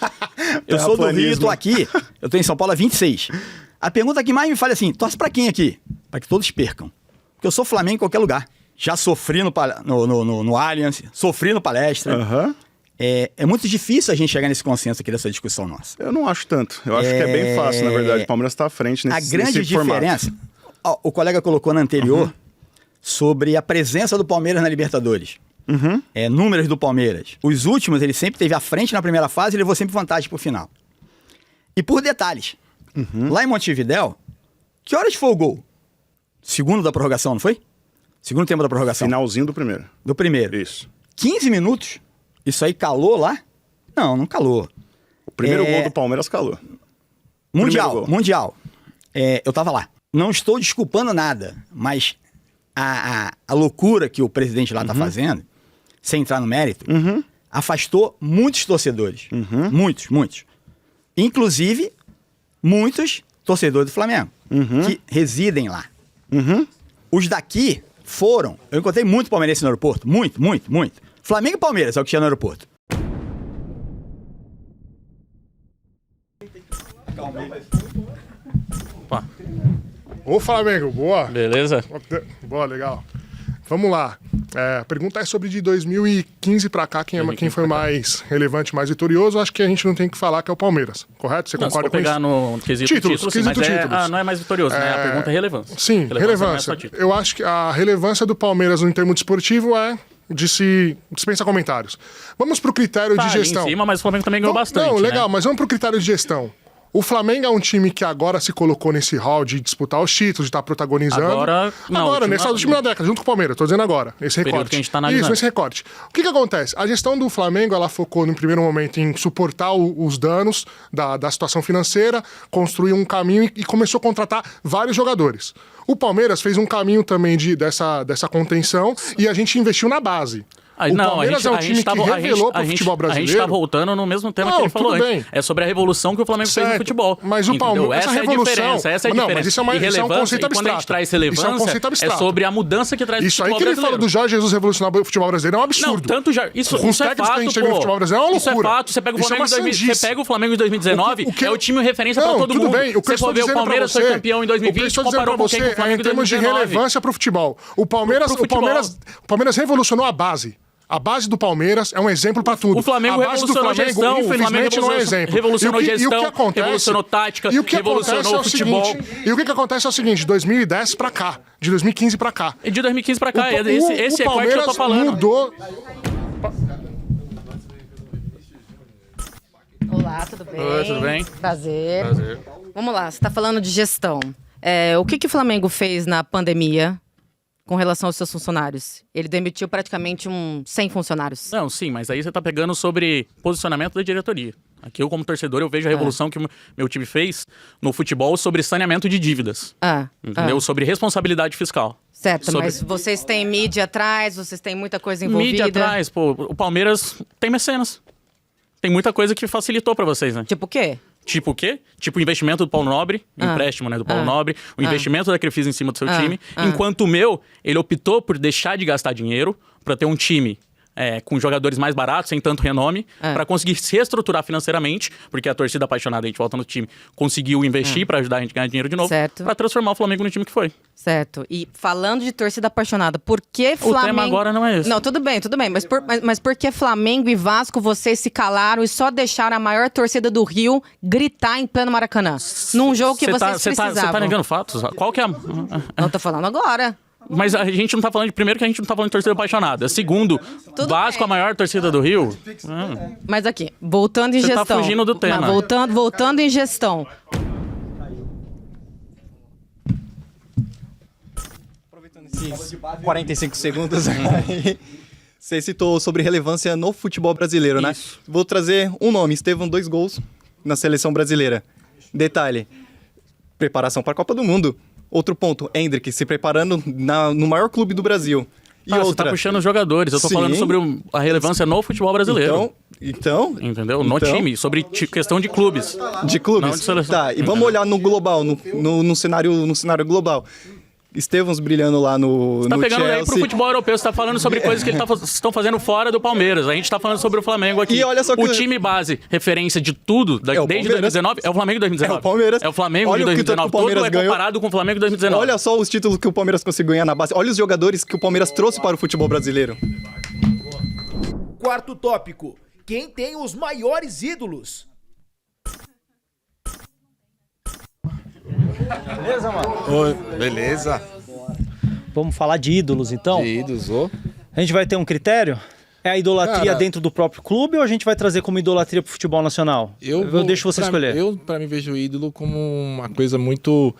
[SPEAKER 5] Eu sou do Rio, tô aqui. Eu tô em São Paulo há 26. A pergunta que mais me fala é assim, torce pra quem aqui? Pra que todos percam. Porque eu sou Flamengo em qualquer lugar. Já sofri no Allianz, sofri no Palestra. É muito difícil a gente chegar nesse consenso aqui dessa discussão nossa.
[SPEAKER 3] Eu não acho tanto. Eu acho que é bem fácil, na verdade. O Palmeiras tá à frente nesse formato. A grande diferença... O colega colocou na anterior sobre a presença do Palmeiras na Libertadores. Números do Palmeiras. Os últimos, ele sempre teve à frente na primeira fase e levou sempre vantagem pro final. E por detalhes, lá em Montevidéu, que horas foi o gol? Segundo da prorrogação, não foi? Segundo tempo da prorrogação. Finalzinho do primeiro.
[SPEAKER 5] Do primeiro.
[SPEAKER 3] Isso.
[SPEAKER 5] 15 minutos? Isso aí calou lá? Não calou.
[SPEAKER 3] O primeiro gol do Palmeiras calou.
[SPEAKER 5] Mundial. Eu tava lá. Não estou desculpando nada, mas a loucura que o presidente lá tá fazendo, sem entrar no mérito, afastou muitos torcedores. Muitos. Inclusive, muitos torcedores do Flamengo, que residem lá. Os daqui foram... Eu encontrei muito palmeirense no aeroporto. Muito. Flamengo e Palmeiras é o que tinha no aeroporto.
[SPEAKER 11] Opa.
[SPEAKER 4] Ô, Flamengo, boa.
[SPEAKER 11] Beleza?
[SPEAKER 4] Boa, legal. Vamos lá. A pergunta é sobre de 2015 pra cá, quem foi mais relevante, mais vitorioso. Acho que a gente não tem que falar que é o Palmeiras, correto? Você concorda com isso?
[SPEAKER 11] Se for pegar no quesito títulos, mas não é mais vitorioso, né? A pergunta é relevância.
[SPEAKER 4] Sim, relevância. Eu acho que a relevância do Palmeiras no termo desportivo dispensa comentários. Vamos pro critério de gestão.
[SPEAKER 11] Em cima, mas o Flamengo também ganhou bastante. Não,
[SPEAKER 4] legal,
[SPEAKER 11] né?
[SPEAKER 4] Mas vamos pro critério de gestão. O Flamengo é um time que agora se colocou nesse hall de disputar os títulos, de estar protagonizando. Agora, nesse último da década, junto com o Palmeiras, tô dizendo agora, esse recorte.
[SPEAKER 11] Que a gente tá analisando.
[SPEAKER 4] Isso, esse recorte. O que acontece? A gestão do Flamengo, ela focou no primeiro momento em suportar os danos da situação financeira, construir um caminho e começou a contratar vários jogadores. O Palmeiras fez um caminho também dessa contenção e a gente investiu na base. O Palmeiras é um time que revelou pro futebol brasileiro.
[SPEAKER 11] A gente tá voltando no mesmo tema que ele falou antes. É sobre a revolução que o Flamengo fez no futebol.
[SPEAKER 4] Mas o Palmeiras,
[SPEAKER 11] essa é a diferença. Mas isso é
[SPEAKER 4] um conceito abstrato.
[SPEAKER 11] Quando a gente traz relevância, é sobre a mudança que traz o futebol brasileiro.
[SPEAKER 4] Isso aí que ele fala do Jorge Jesus revolucionar o futebol brasileiro é um absurdo.
[SPEAKER 11] Não, tanto já... Isso é fato,
[SPEAKER 4] que a gente teve no futebol brasileiro é uma loucura.
[SPEAKER 11] Isso é fato. Você pega o Flamengo de 2019, é o time referência pra todo mundo. Você for ver o Palmeiras foi campeão em 2020, comparou com quem com o Flamengo em 2019.
[SPEAKER 4] Em termos de relevância pro futebol. O Palmeiras revolucionou a base. A base do Palmeiras é um exemplo para tudo.
[SPEAKER 11] O Flamengo revolucionou gestão,
[SPEAKER 4] infelizmente, não é exemplo.
[SPEAKER 11] Revolucionou gestão, revolucionou tática, revolucionou futebol.
[SPEAKER 4] E o que acontece é o seguinte, de 2010 para cá, de 2015 para cá.
[SPEAKER 11] E de 2015 para cá, esse recorte que eu tô falando.
[SPEAKER 4] Mudou...
[SPEAKER 7] Olá, tudo bem?
[SPEAKER 11] Oi, tudo bem?
[SPEAKER 7] Prazer. Vamos lá, você está falando de gestão. O que o Flamengo fez na pandemia com relação aos seus funcionários? Ele demitiu praticamente 100 funcionários.
[SPEAKER 11] Não, sim, mas aí você tá pegando sobre posicionamento da diretoria. Aqui eu, como torcedor, eu vejo a revolução que o meu time fez no futebol sobre saneamento de dívidas. Entendeu? Sobre responsabilidade fiscal.
[SPEAKER 7] Certo, mas vocês têm mídia atrás, vocês têm muita coisa envolvida.
[SPEAKER 11] Mídia atrás, pô, o Palmeiras tem mecenas. Tem muita coisa que facilitou pra vocês, né?
[SPEAKER 7] Tipo o quê?
[SPEAKER 11] Tipo o quê? Tipo o investimento do Paulo Nobre, o empréstimo, né, do Paulo Nobre, o investimento da Crefisa em cima do seu time. Enquanto o meu, ele optou por deixar de gastar dinheiro para ter um time com jogadores mais baratos, sem tanto renome, para conseguir se reestruturar financeiramente, porque a torcida apaixonada, a gente volta no time, conseguiu investir para ajudar a gente a ganhar dinheiro de novo, para transformar o Flamengo no time que foi.
[SPEAKER 7] Certo. E falando de torcida apaixonada, por que Flamengo...
[SPEAKER 11] O tema agora não é esse.
[SPEAKER 7] Não, tudo bem. Mas por que Flamengo e Vasco vocês se calaram e só deixaram a maior torcida do Rio gritar em pleno Maracanã? Num jogo que vocês precisavam.
[SPEAKER 11] Você tá negando fatos? Qual que é a...
[SPEAKER 7] Não, tô falando agora.
[SPEAKER 11] Mas a gente não tá falando primeiro que a gente não tá falando de torcida apaixonada. Segundo, Vasco, a maior torcida do Rio.
[SPEAKER 7] Mas aqui, voltando em gestão.
[SPEAKER 11] Você tá fugindo do tema.
[SPEAKER 7] Voltando em gestão.
[SPEAKER 10] Aproveitando esses 45 segundos aí, você citou sobre relevância no futebol brasileiro, né? Vou trazer um nome, Estevão, 2 gols na seleção brasileira. Detalhe, preparação para a Copa do Mundo. Outro ponto, Hendrick se preparando no maior clube do Brasil. E outra...
[SPEAKER 11] Você tá puxando os jogadores. Eu tô falando sobre a relevância no futebol brasileiro.
[SPEAKER 10] Então...
[SPEAKER 11] Entendeu? No time, sobre questão de clubes.
[SPEAKER 10] De clubes?
[SPEAKER 11] Não de seleção.
[SPEAKER 10] Tá, e vamos olhar no global, no cenário global. Estevãos brilhando lá no
[SPEAKER 11] Você tá pegando
[SPEAKER 10] Chelsea.
[SPEAKER 11] aí pro futebol europeu, você tá falando sobre coisas que eles estão fazendo fora do Palmeiras. A gente tá falando sobre o Flamengo aqui.
[SPEAKER 10] E olha só que...
[SPEAKER 11] O time base, referência de tudo, desde 2019, é o Flamengo 2019.
[SPEAKER 10] É o Palmeiras.
[SPEAKER 11] É o Flamengo
[SPEAKER 10] olha
[SPEAKER 11] de 2019.
[SPEAKER 10] O Palmeiras
[SPEAKER 11] Tudo é comparado com o Flamengo de 2019.
[SPEAKER 10] Olha só os títulos que o Palmeiras conseguiu ganhar na base. Olha os jogadores que o Palmeiras trouxe para o futebol brasileiro.
[SPEAKER 1] Quarto tópico. Quem tem os maiores ídolos?
[SPEAKER 6] Beleza, mano?
[SPEAKER 8] Oi, beleza.
[SPEAKER 6] Vamos falar de ídolos, então?
[SPEAKER 8] De ídolos, ô.
[SPEAKER 6] A gente vai ter um critério? É a idolatria dentro do próprio clube ou a gente vai trazer como idolatria pro futebol nacional? Eu deixo você escolher.
[SPEAKER 8] Eu, pra mim, vejo o ídolo como uma coisa muito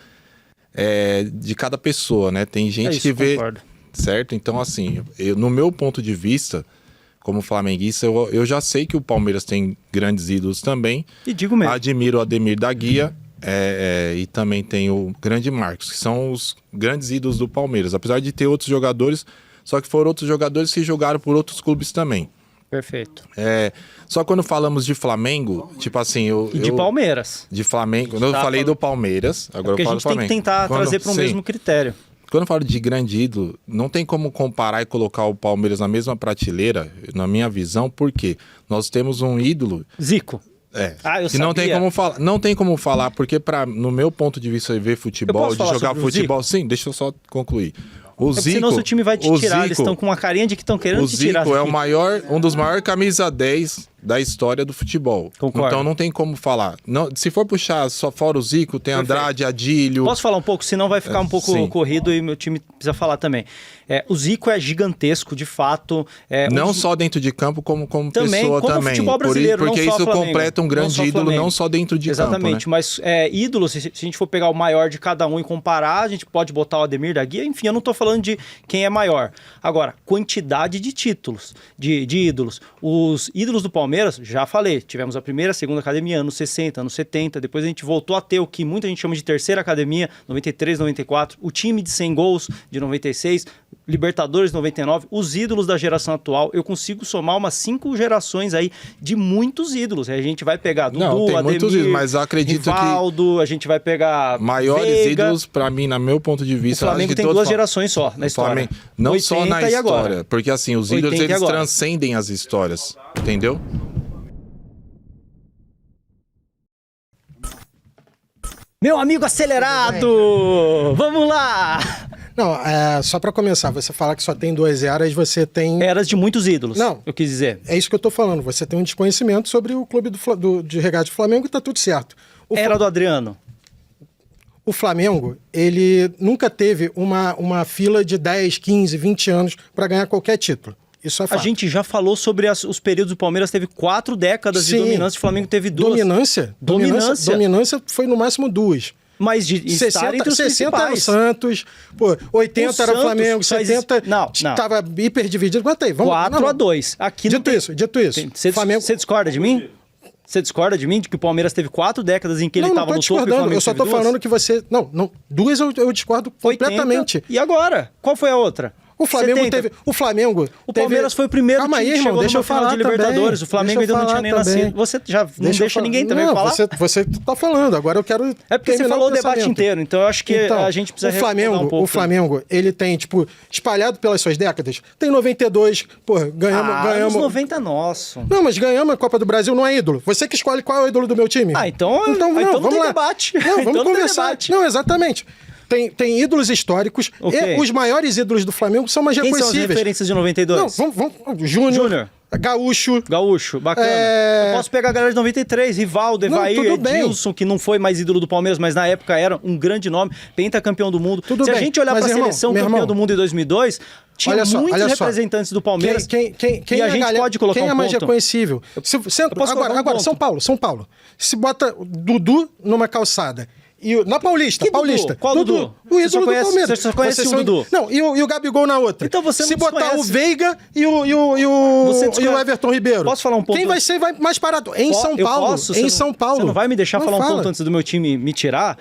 [SPEAKER 8] de cada pessoa, né? Tem gente que vê...
[SPEAKER 6] Concordo.
[SPEAKER 8] Certo? Então, assim, no meu ponto de vista, como flamenguista, eu já sei que o Palmeiras tem grandes ídolos também.
[SPEAKER 6] E digo mesmo.
[SPEAKER 8] Admiro o Ademir da Guia. E também tem o grande Marcos, que são os grandes ídolos do Palmeiras. Apesar de ter outros jogadores, só que foram outros jogadores que jogaram por outros clubes também.
[SPEAKER 6] Perfeito.
[SPEAKER 8] Só quando falamos de Flamengo, tipo assim...
[SPEAKER 6] de Palmeiras.
[SPEAKER 8] De Flamengo. Quando eu falei do Palmeiras, agora eu falo do Flamengo.
[SPEAKER 6] Porque a gente tem que tentar trazer para o mesmo critério.
[SPEAKER 8] Quando eu falo de grande ídolo, não tem como comparar e colocar o Palmeiras na mesma prateleira, na minha visão, porque nós temos um ídolo...
[SPEAKER 6] Zico.
[SPEAKER 8] Que não tem como falar, porque no meu ponto de vista de ver futebol, de jogar futebol, sim, deixa eu só concluir. O Zico,
[SPEAKER 6] senão seu time vai te tirar, eles estão com uma carinha de que estão querendo te tirar.
[SPEAKER 8] O Zico é um dos maiores camisa 10 da história do futebol.
[SPEAKER 6] Concordo.
[SPEAKER 8] Então não tem como falar. Não, se for puxar só fora o Zico, tem Andrade, Adílio...
[SPEAKER 6] Posso falar um pouco? Senão vai ficar um pouco corrido e meu time precisa falar também. O Zico é gigantesco, de fato.
[SPEAKER 8] Não só dentro de campo, como
[SPEAKER 6] também,
[SPEAKER 8] pessoa
[SPEAKER 6] como
[SPEAKER 8] também.
[SPEAKER 6] Futebol brasileiro,
[SPEAKER 8] porque
[SPEAKER 6] não só
[SPEAKER 8] isso
[SPEAKER 6] Flamengo,
[SPEAKER 8] completa um grande ídolo, não só dentro de campo.
[SPEAKER 6] Exatamente,
[SPEAKER 8] né?
[SPEAKER 6] mas ídolo, se a gente for pegar o maior de cada um e comparar, a gente pode botar o Ademir da Guia, enfim, eu não tô falando de quem é maior. Agora, quantidade de títulos, de ídolos. Os ídolos do Palmeiras, já falei, tivemos a primeira, a segunda academia, anos 60, anos 70, depois a gente voltou a ter o que muita gente chama de terceira academia, 93, 94, o time de 100 gols de 96, Libertadores 99, os ídolos da geração atual. Eu consigo somar umas 5 gerações aí de muitos ídolos. A gente vai pegar Dudu,
[SPEAKER 8] tem
[SPEAKER 6] Ademir,
[SPEAKER 8] muitos ídolos, mas acredito
[SPEAKER 6] Rivaldo, a gente vai pegar
[SPEAKER 8] maiores
[SPEAKER 6] Veiga.
[SPEAKER 8] Ídolos, pra mim, no meu ponto de vista...
[SPEAKER 6] O Flamengo tem 2 gerações só na história.
[SPEAKER 8] Flamengo, não só na história, porque assim, os ídolos eles transcendem as histórias, entendeu?
[SPEAKER 6] Meu amigo acelerado! Vamos lá!
[SPEAKER 2] Não, só pra começar, você falar que só tem 2 eras, você tem...
[SPEAKER 6] Eras de muitos ídolos, eu quis dizer.
[SPEAKER 2] É isso que eu tô falando, você tem um desconhecimento sobre o clube de regata do Flamengo e tá tudo certo.
[SPEAKER 6] Era do Adriano.
[SPEAKER 2] O Flamengo, ele nunca teve uma fila de 10, 15, 20 anos pra ganhar qualquer título. Isso é fato.
[SPEAKER 6] A gente já falou sobre os períodos do Palmeiras, teve 4 décadas de dominância, o Flamengo teve 2.
[SPEAKER 2] Dominância foi no máximo 2.
[SPEAKER 6] Mas de
[SPEAKER 2] 60 era o Santos, 80 era o Flamengo, 70 tava hiper dividido. Quanto aí?
[SPEAKER 6] 4-2. Aqui
[SPEAKER 2] dito isso.
[SPEAKER 6] Você discorda de mim? Você discorda de mim de que o Palmeiras teve 4 décadas em que ele estava no topo e o Flamengo
[SPEAKER 2] eu só tô falando que você... Não, 2 eu discordo completamente.
[SPEAKER 6] 80. E agora? Qual foi a outra?
[SPEAKER 2] O Flamengo
[SPEAKER 6] 70.
[SPEAKER 2] teve... O Flamengo...
[SPEAKER 6] O Palmeiras foi o primeiro time que chegou numa final de Libertadores.
[SPEAKER 2] Também.
[SPEAKER 6] O Flamengo ainda não tinha nem nascido. Você já não deixa ninguém também falar?
[SPEAKER 2] Você tá falando. Agora eu quero...
[SPEAKER 6] É porque você falou o debate inteiro. Então eu acho que a gente precisa
[SPEAKER 2] responder um pouco. O Flamengo, ele tem, tipo, espalhado pelas suas décadas, tem 92, ganhamos...
[SPEAKER 6] Anos 90 nosso.
[SPEAKER 2] Não, mas ganhamos a Copa do Brasil, não é ídolo. Você que escolhe qual é o ídolo do meu time.
[SPEAKER 6] Então vamos lá. Debate.
[SPEAKER 2] Não, vamos conversar. Não, exatamente. Tem ídolos históricos. E os maiores ídolos do Flamengo são mais reconhecíveis.
[SPEAKER 6] Quem são as referências de 92?
[SPEAKER 2] Não, vamos Júnior.
[SPEAKER 6] Gaúcho, bacana. Eu posso pegar a galera de 93, Rivaldo, Evair, Edilson, que não foi mais ídolo do Palmeiras, mas na época era um grande nome, pentacampeão do mundo. Se a gente olhar para a seleção campeã do mundo em 2002, tinha muitos representantes do Palmeiras.
[SPEAKER 2] E
[SPEAKER 6] a gente pode colocar
[SPEAKER 2] quem é mais reconhecível? Agora, São Paulo. Se bota Dudu numa calçada... E na Paulista.
[SPEAKER 6] Qual Dudu?
[SPEAKER 2] O ídolo do Palmeiras.
[SPEAKER 6] Você só conhece o Dudu.
[SPEAKER 2] Não, e o Gabigol na outra.
[SPEAKER 6] Então você
[SPEAKER 2] Se
[SPEAKER 6] não
[SPEAKER 2] botar o Veiga e o Everton Ribeiro.
[SPEAKER 6] Posso falar um ponto?
[SPEAKER 2] Quem vai ser mais parado? Em São Paulo. Você não
[SPEAKER 6] vai me deixar falar um ponto antes do meu time me tirar?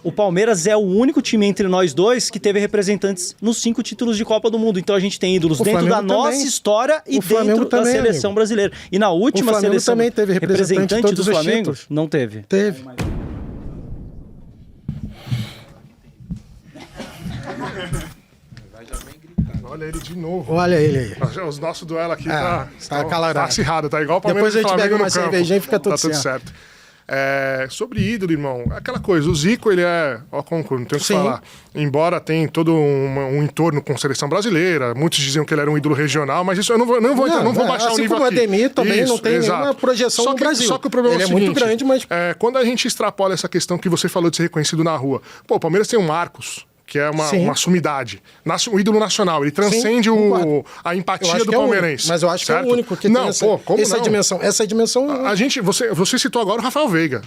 [SPEAKER 6] O Palmeiras é o único time entre nós dois que teve representantes nos 5 títulos de Copa do Mundo. Então a gente tem ídolos dentro da nossa história e dentro da seleção brasileira. E na última seleção
[SPEAKER 2] também teve
[SPEAKER 6] representante do Flamengo, não teve.
[SPEAKER 2] Teve.
[SPEAKER 4] Olha ele de novo.
[SPEAKER 2] Olha ele aí.
[SPEAKER 4] Os nossos duelos aqui
[SPEAKER 2] tá
[SPEAKER 4] acalorado. Tá acirrado, tá igual o Palmeiras.
[SPEAKER 2] Depois a gente pega uma
[SPEAKER 4] cervejinha
[SPEAKER 2] cervejinha e fica tudo
[SPEAKER 4] certo. Tá tudo certo. Sobre ídolo, irmão, aquela coisa, o Zico, ele concordo, não tenho o que falar. Embora tenha todo um entorno com a seleção brasileira, muitos diziam que ele era um ídolo regional, mas isso eu não vou baixar o nível
[SPEAKER 2] como
[SPEAKER 4] aqui.
[SPEAKER 2] O Ademir também não tem nenhuma projeção no Brasil.
[SPEAKER 4] Só que o problema
[SPEAKER 2] ele
[SPEAKER 4] é o seguinte,
[SPEAKER 2] muito grande, mas...
[SPEAKER 4] quando a gente extrapola essa questão que você falou de ser reconhecido na rua, o Palmeiras tem o Marcos, que é uma sumidade. Um ídolo nacional. Ele transcende a empatia do palmeirense.
[SPEAKER 2] Mas eu acho que é o único que tem essa dimensão. Essa dimensão...
[SPEAKER 4] Você citou agora o Rafael Veiga.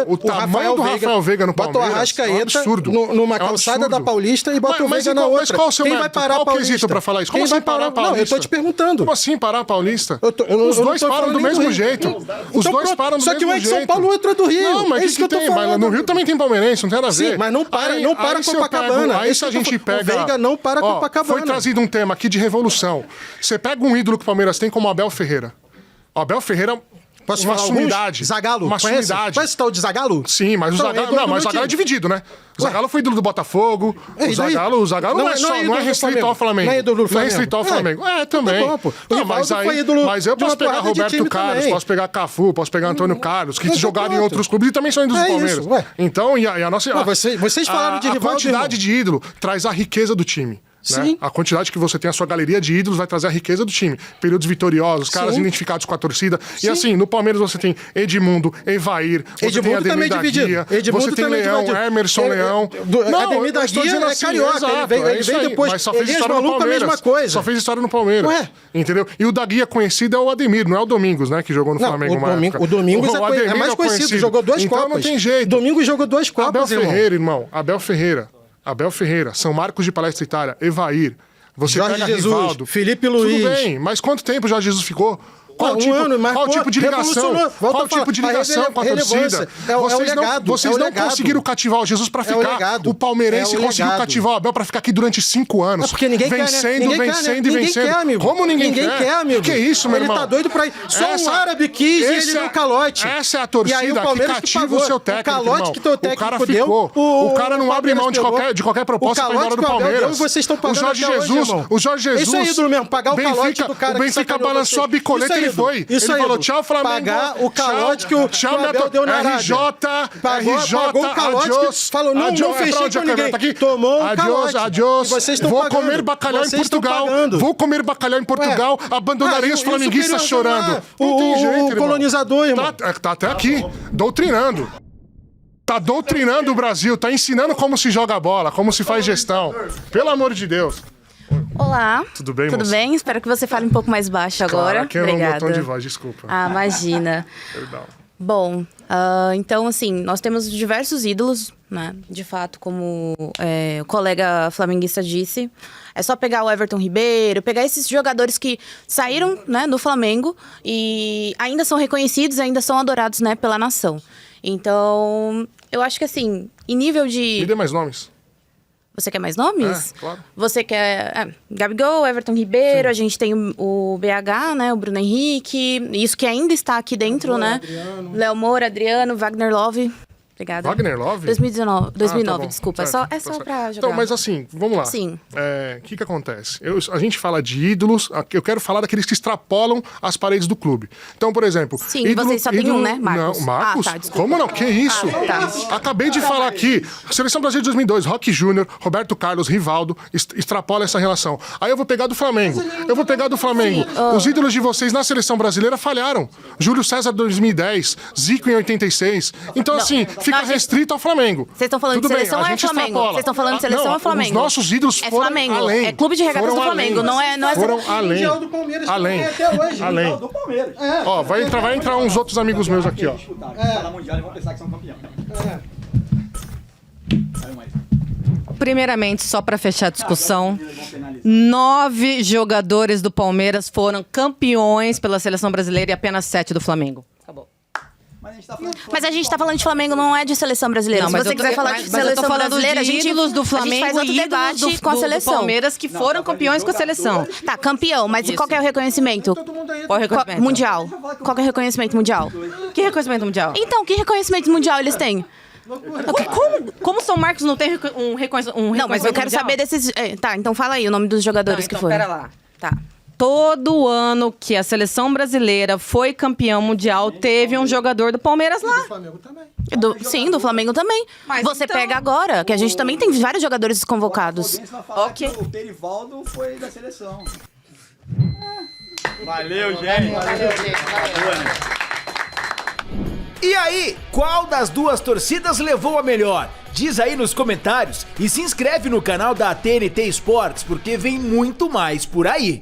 [SPEAKER 2] O
[SPEAKER 4] tamanho do Rafael Veiga no Palmeiras
[SPEAKER 2] bota o Arrascaeta
[SPEAKER 4] é um absurdo.
[SPEAKER 2] Numa calçada da Paulista e bota o Veiga na outra.
[SPEAKER 4] Mas qual o seu
[SPEAKER 2] Quem vai parar a Paulista?
[SPEAKER 4] Quesito pra falar isso? Como assim parar a Paulista?
[SPEAKER 2] Não, eu tô te perguntando.
[SPEAKER 4] Como assim parar a Paulista? Os dois param do mesmo jeito. Os dois param do mesmo jeito.
[SPEAKER 2] Só que um é de São Paulo e o outro é do Rio.
[SPEAKER 4] Não, mas isso que tem. No Rio também tem palmeirense, não tem nada a ver.
[SPEAKER 2] Sim, mas não para Copacabana.
[SPEAKER 4] Aí se a gente pega...
[SPEAKER 2] O Veiga não para Copacabana.
[SPEAKER 4] Foi trazido um tema aqui de revolução. Você pega um ídolo que o Palmeiras tem como o Abel Ferreira. O Abel Ferreira...
[SPEAKER 2] Posso
[SPEAKER 4] uma
[SPEAKER 2] falar
[SPEAKER 4] sumidade.
[SPEAKER 2] Zagallo,
[SPEAKER 4] uma sumidade.
[SPEAKER 2] Conhece o tal de Zagallo?
[SPEAKER 4] Sim, mas o Zagallo... Não, mas o Zagallo é dividido, né? O Zagallo foi ídolo do Botafogo. O Zagallo não é restrito ao Flamengo.
[SPEAKER 2] Não é ídolo do Flamengo.
[SPEAKER 4] Não é restrito ao Flamengo. Também. Mas eu posso pegar Roberto Carlos, posso pegar Cafu, posso pegar Antônio Carlos, que jogaram em outros clubes e também são ídolos do Palmeiras. Então, e a nossa...
[SPEAKER 2] Vocês falaram de rival.
[SPEAKER 4] A quantidade de ídolo traz a riqueza do time. Né? A quantidade que você tem a sua galeria de ídolos vai trazer a riqueza do time. Períodos vitoriosos, caras identificados com a torcida. Sim. E assim, no Palmeiras você tem Edmundo, Evair, você tem Ademir da Guia, você tem Leão, Emerson Leão.
[SPEAKER 2] Ademir da Guia é carioca, ele veio depois.
[SPEAKER 4] Mas só fez história no Palmeiras. Só fez história no Palmeiras. Entendeu? E o da Guia conhecido é o Ademir, não é o Domingos, né? Que jogou no Flamengo uma época.
[SPEAKER 2] O Domingos é mais conhecido, jogou 2 Copas.
[SPEAKER 4] Então não tem jeito.
[SPEAKER 2] Domingos jogou 2 Copas,
[SPEAKER 4] Abel Ferreira, irmão. Abel Ferreira, São Marcos de Palestra Itália, Evair. Você
[SPEAKER 2] Jorge
[SPEAKER 4] pega
[SPEAKER 2] Jesus,
[SPEAKER 4] Rivaldo.
[SPEAKER 2] Felipe Luiz.
[SPEAKER 4] Tudo bem, mas quanto tempo o Jorge Jesus ficou? Qual tipo de ligação? Qual tipo de ligação com a torcida? Vocês não conseguiram cativar o Jesus pra ficar. O palmeirense conseguiu cativar o Abel pra ficar aqui durante 5 anos.
[SPEAKER 2] Porque ninguém
[SPEAKER 4] vencendo.
[SPEAKER 2] Ninguém quer, amigo.
[SPEAKER 4] Como ninguém quer,
[SPEAKER 2] amigo?
[SPEAKER 4] Que isso, meu irmão?
[SPEAKER 2] Ele tá doido pra ir. Só um árabe quis e ele deu calote.
[SPEAKER 4] Essa é a torcida que cativa o seu técnico, irmão.
[SPEAKER 2] O calote que teu técnico deu.
[SPEAKER 4] O cara não abre mão de qualquer proposta pra ir embora do Palmeiras.
[SPEAKER 2] Vocês estão pagando
[SPEAKER 4] o Jorge Jesus.
[SPEAKER 2] Isso é ídolo mesmo, pagar o calote do cara.
[SPEAKER 4] O Benfica balançou a bicoleta e ele foi. Ele falou, tchau, Flamengo.
[SPEAKER 2] Pagar o calote que o Abel deu na Arábia. Pagou o calote que falou, não fechei com ninguém. Tomou um calote.
[SPEAKER 4] Adiós. Vou comer bacalhau em Portugal. Vou comer bacalhau em Portugal. Abandonarei os flamenguistas chorando. Não tem jeito,
[SPEAKER 2] o colonizador, irmão.
[SPEAKER 4] Tá até aqui, doutrinando. Tá doutrinando o Brasil, tá ensinando como se joga bola, como se faz gestão. Pelo amor de Deus.
[SPEAKER 9] Olá.
[SPEAKER 4] Tudo bem,
[SPEAKER 9] Tudo bem? Espero que você fale um pouco mais baixo agora.
[SPEAKER 4] Claro, é o meu tom de voz, desculpa.
[SPEAKER 9] Imagina.
[SPEAKER 4] Perdão.
[SPEAKER 9] Bom, então assim, nós temos diversos ídolos, né? De fato, como o colega flamenguista disse. É só pegar o Everton Ribeiro, pegar esses jogadores que saíram, né, do Flamengo e ainda são reconhecidos, ainda são adorados, né, pela nação. Então, eu acho que assim, em nível de...
[SPEAKER 4] Me dê mais nomes.
[SPEAKER 9] Você quer mais nomes?
[SPEAKER 4] Claro.
[SPEAKER 9] Você quer Gabigol, Everton Ribeiro, a gente tem o BH, né? O Bruno Henrique, isso que ainda está aqui dentro, né? Léo Moura, Adriano, Wagner Love. Obrigada.
[SPEAKER 4] Wagner Love?
[SPEAKER 9] 2009, desculpa.
[SPEAKER 4] Certo,
[SPEAKER 9] é só pra jogar.
[SPEAKER 4] Então, mas assim, vamos lá.
[SPEAKER 9] Sim.
[SPEAKER 4] O que acontece? A gente fala de ídolos, eu quero falar daqueles que extrapolam as paredes do clube. Então, por exemplo...
[SPEAKER 9] Sim, vocês só tem um, né, Marcos?
[SPEAKER 4] Não, Marcos?
[SPEAKER 9] Tá,
[SPEAKER 4] como não? Que isso? Acabei de falar aqui. Seleção Brasileira de 2002, Roque Júnior, Roberto Carlos, Rivaldo, extrapola essa relação. Aí eu vou pegar do Flamengo. Os ídolos de vocês na Seleção Brasileira falharam. Júlio César 2010, Zico em 86. Então, assim... Fica restrito ao Flamengo.
[SPEAKER 9] Vocês estão falando de seleção ou é Flamengo? Vocês estão falando de seleção ou Flamengo?
[SPEAKER 4] Os nossos ídolos foram
[SPEAKER 9] Flamengo.
[SPEAKER 4] além.
[SPEAKER 9] É clube de regatas do Flamengo, não é...
[SPEAKER 4] Foram além. Além. Além. Ó, vai entrar uns outros amigos meus aqui, ó.
[SPEAKER 7] Primeiramente, só para fechar a discussão, 9 jogadores do Palmeiras foram campeões pela seleção brasileira e apenas 7 do Flamengo.
[SPEAKER 9] Mas a gente tá falando de Flamengo, não é de seleção brasileira. Se você quiser falar de seleção brasileira, a gente
[SPEAKER 7] ídolos do Flamengo
[SPEAKER 9] faz outro debate com a seleção.
[SPEAKER 7] Do Palmeiras que foram campeões com a seleção.
[SPEAKER 9] Tá, campeão, mas qual que é o reconhecimento?
[SPEAKER 7] Qual é o reconhecimento?
[SPEAKER 9] Mundial. Qual que é o reconhecimento mundial?
[SPEAKER 7] Que reconhecimento mundial?
[SPEAKER 9] Então, que reconhecimento mundial eles têm?
[SPEAKER 7] Como São Marcos não tem um reconhecimento?
[SPEAKER 9] Não, mas eu quero saber desses... Tá, então fala aí o nome dos jogadores que foram.
[SPEAKER 7] Pera lá.
[SPEAKER 9] Tá.
[SPEAKER 7] Todo ano que a seleção brasileira foi campeão mundial, teve um jogador do Palmeiras lá.
[SPEAKER 2] Do Flamengo também.
[SPEAKER 9] Sim, do Flamengo também.
[SPEAKER 7] Mas
[SPEAKER 9] você
[SPEAKER 7] então...
[SPEAKER 9] pega agora, que a gente também tem vários jogadores convocados.
[SPEAKER 5] Ok. O Perivaldo foi da seleção. Valeu, gente.
[SPEAKER 7] Valeu, gente. Valeu.
[SPEAKER 1] E aí, qual das duas torcidas levou a melhor? Diz aí nos comentários e se inscreve no canal da TNT Esportes, porque vem muito mais por aí.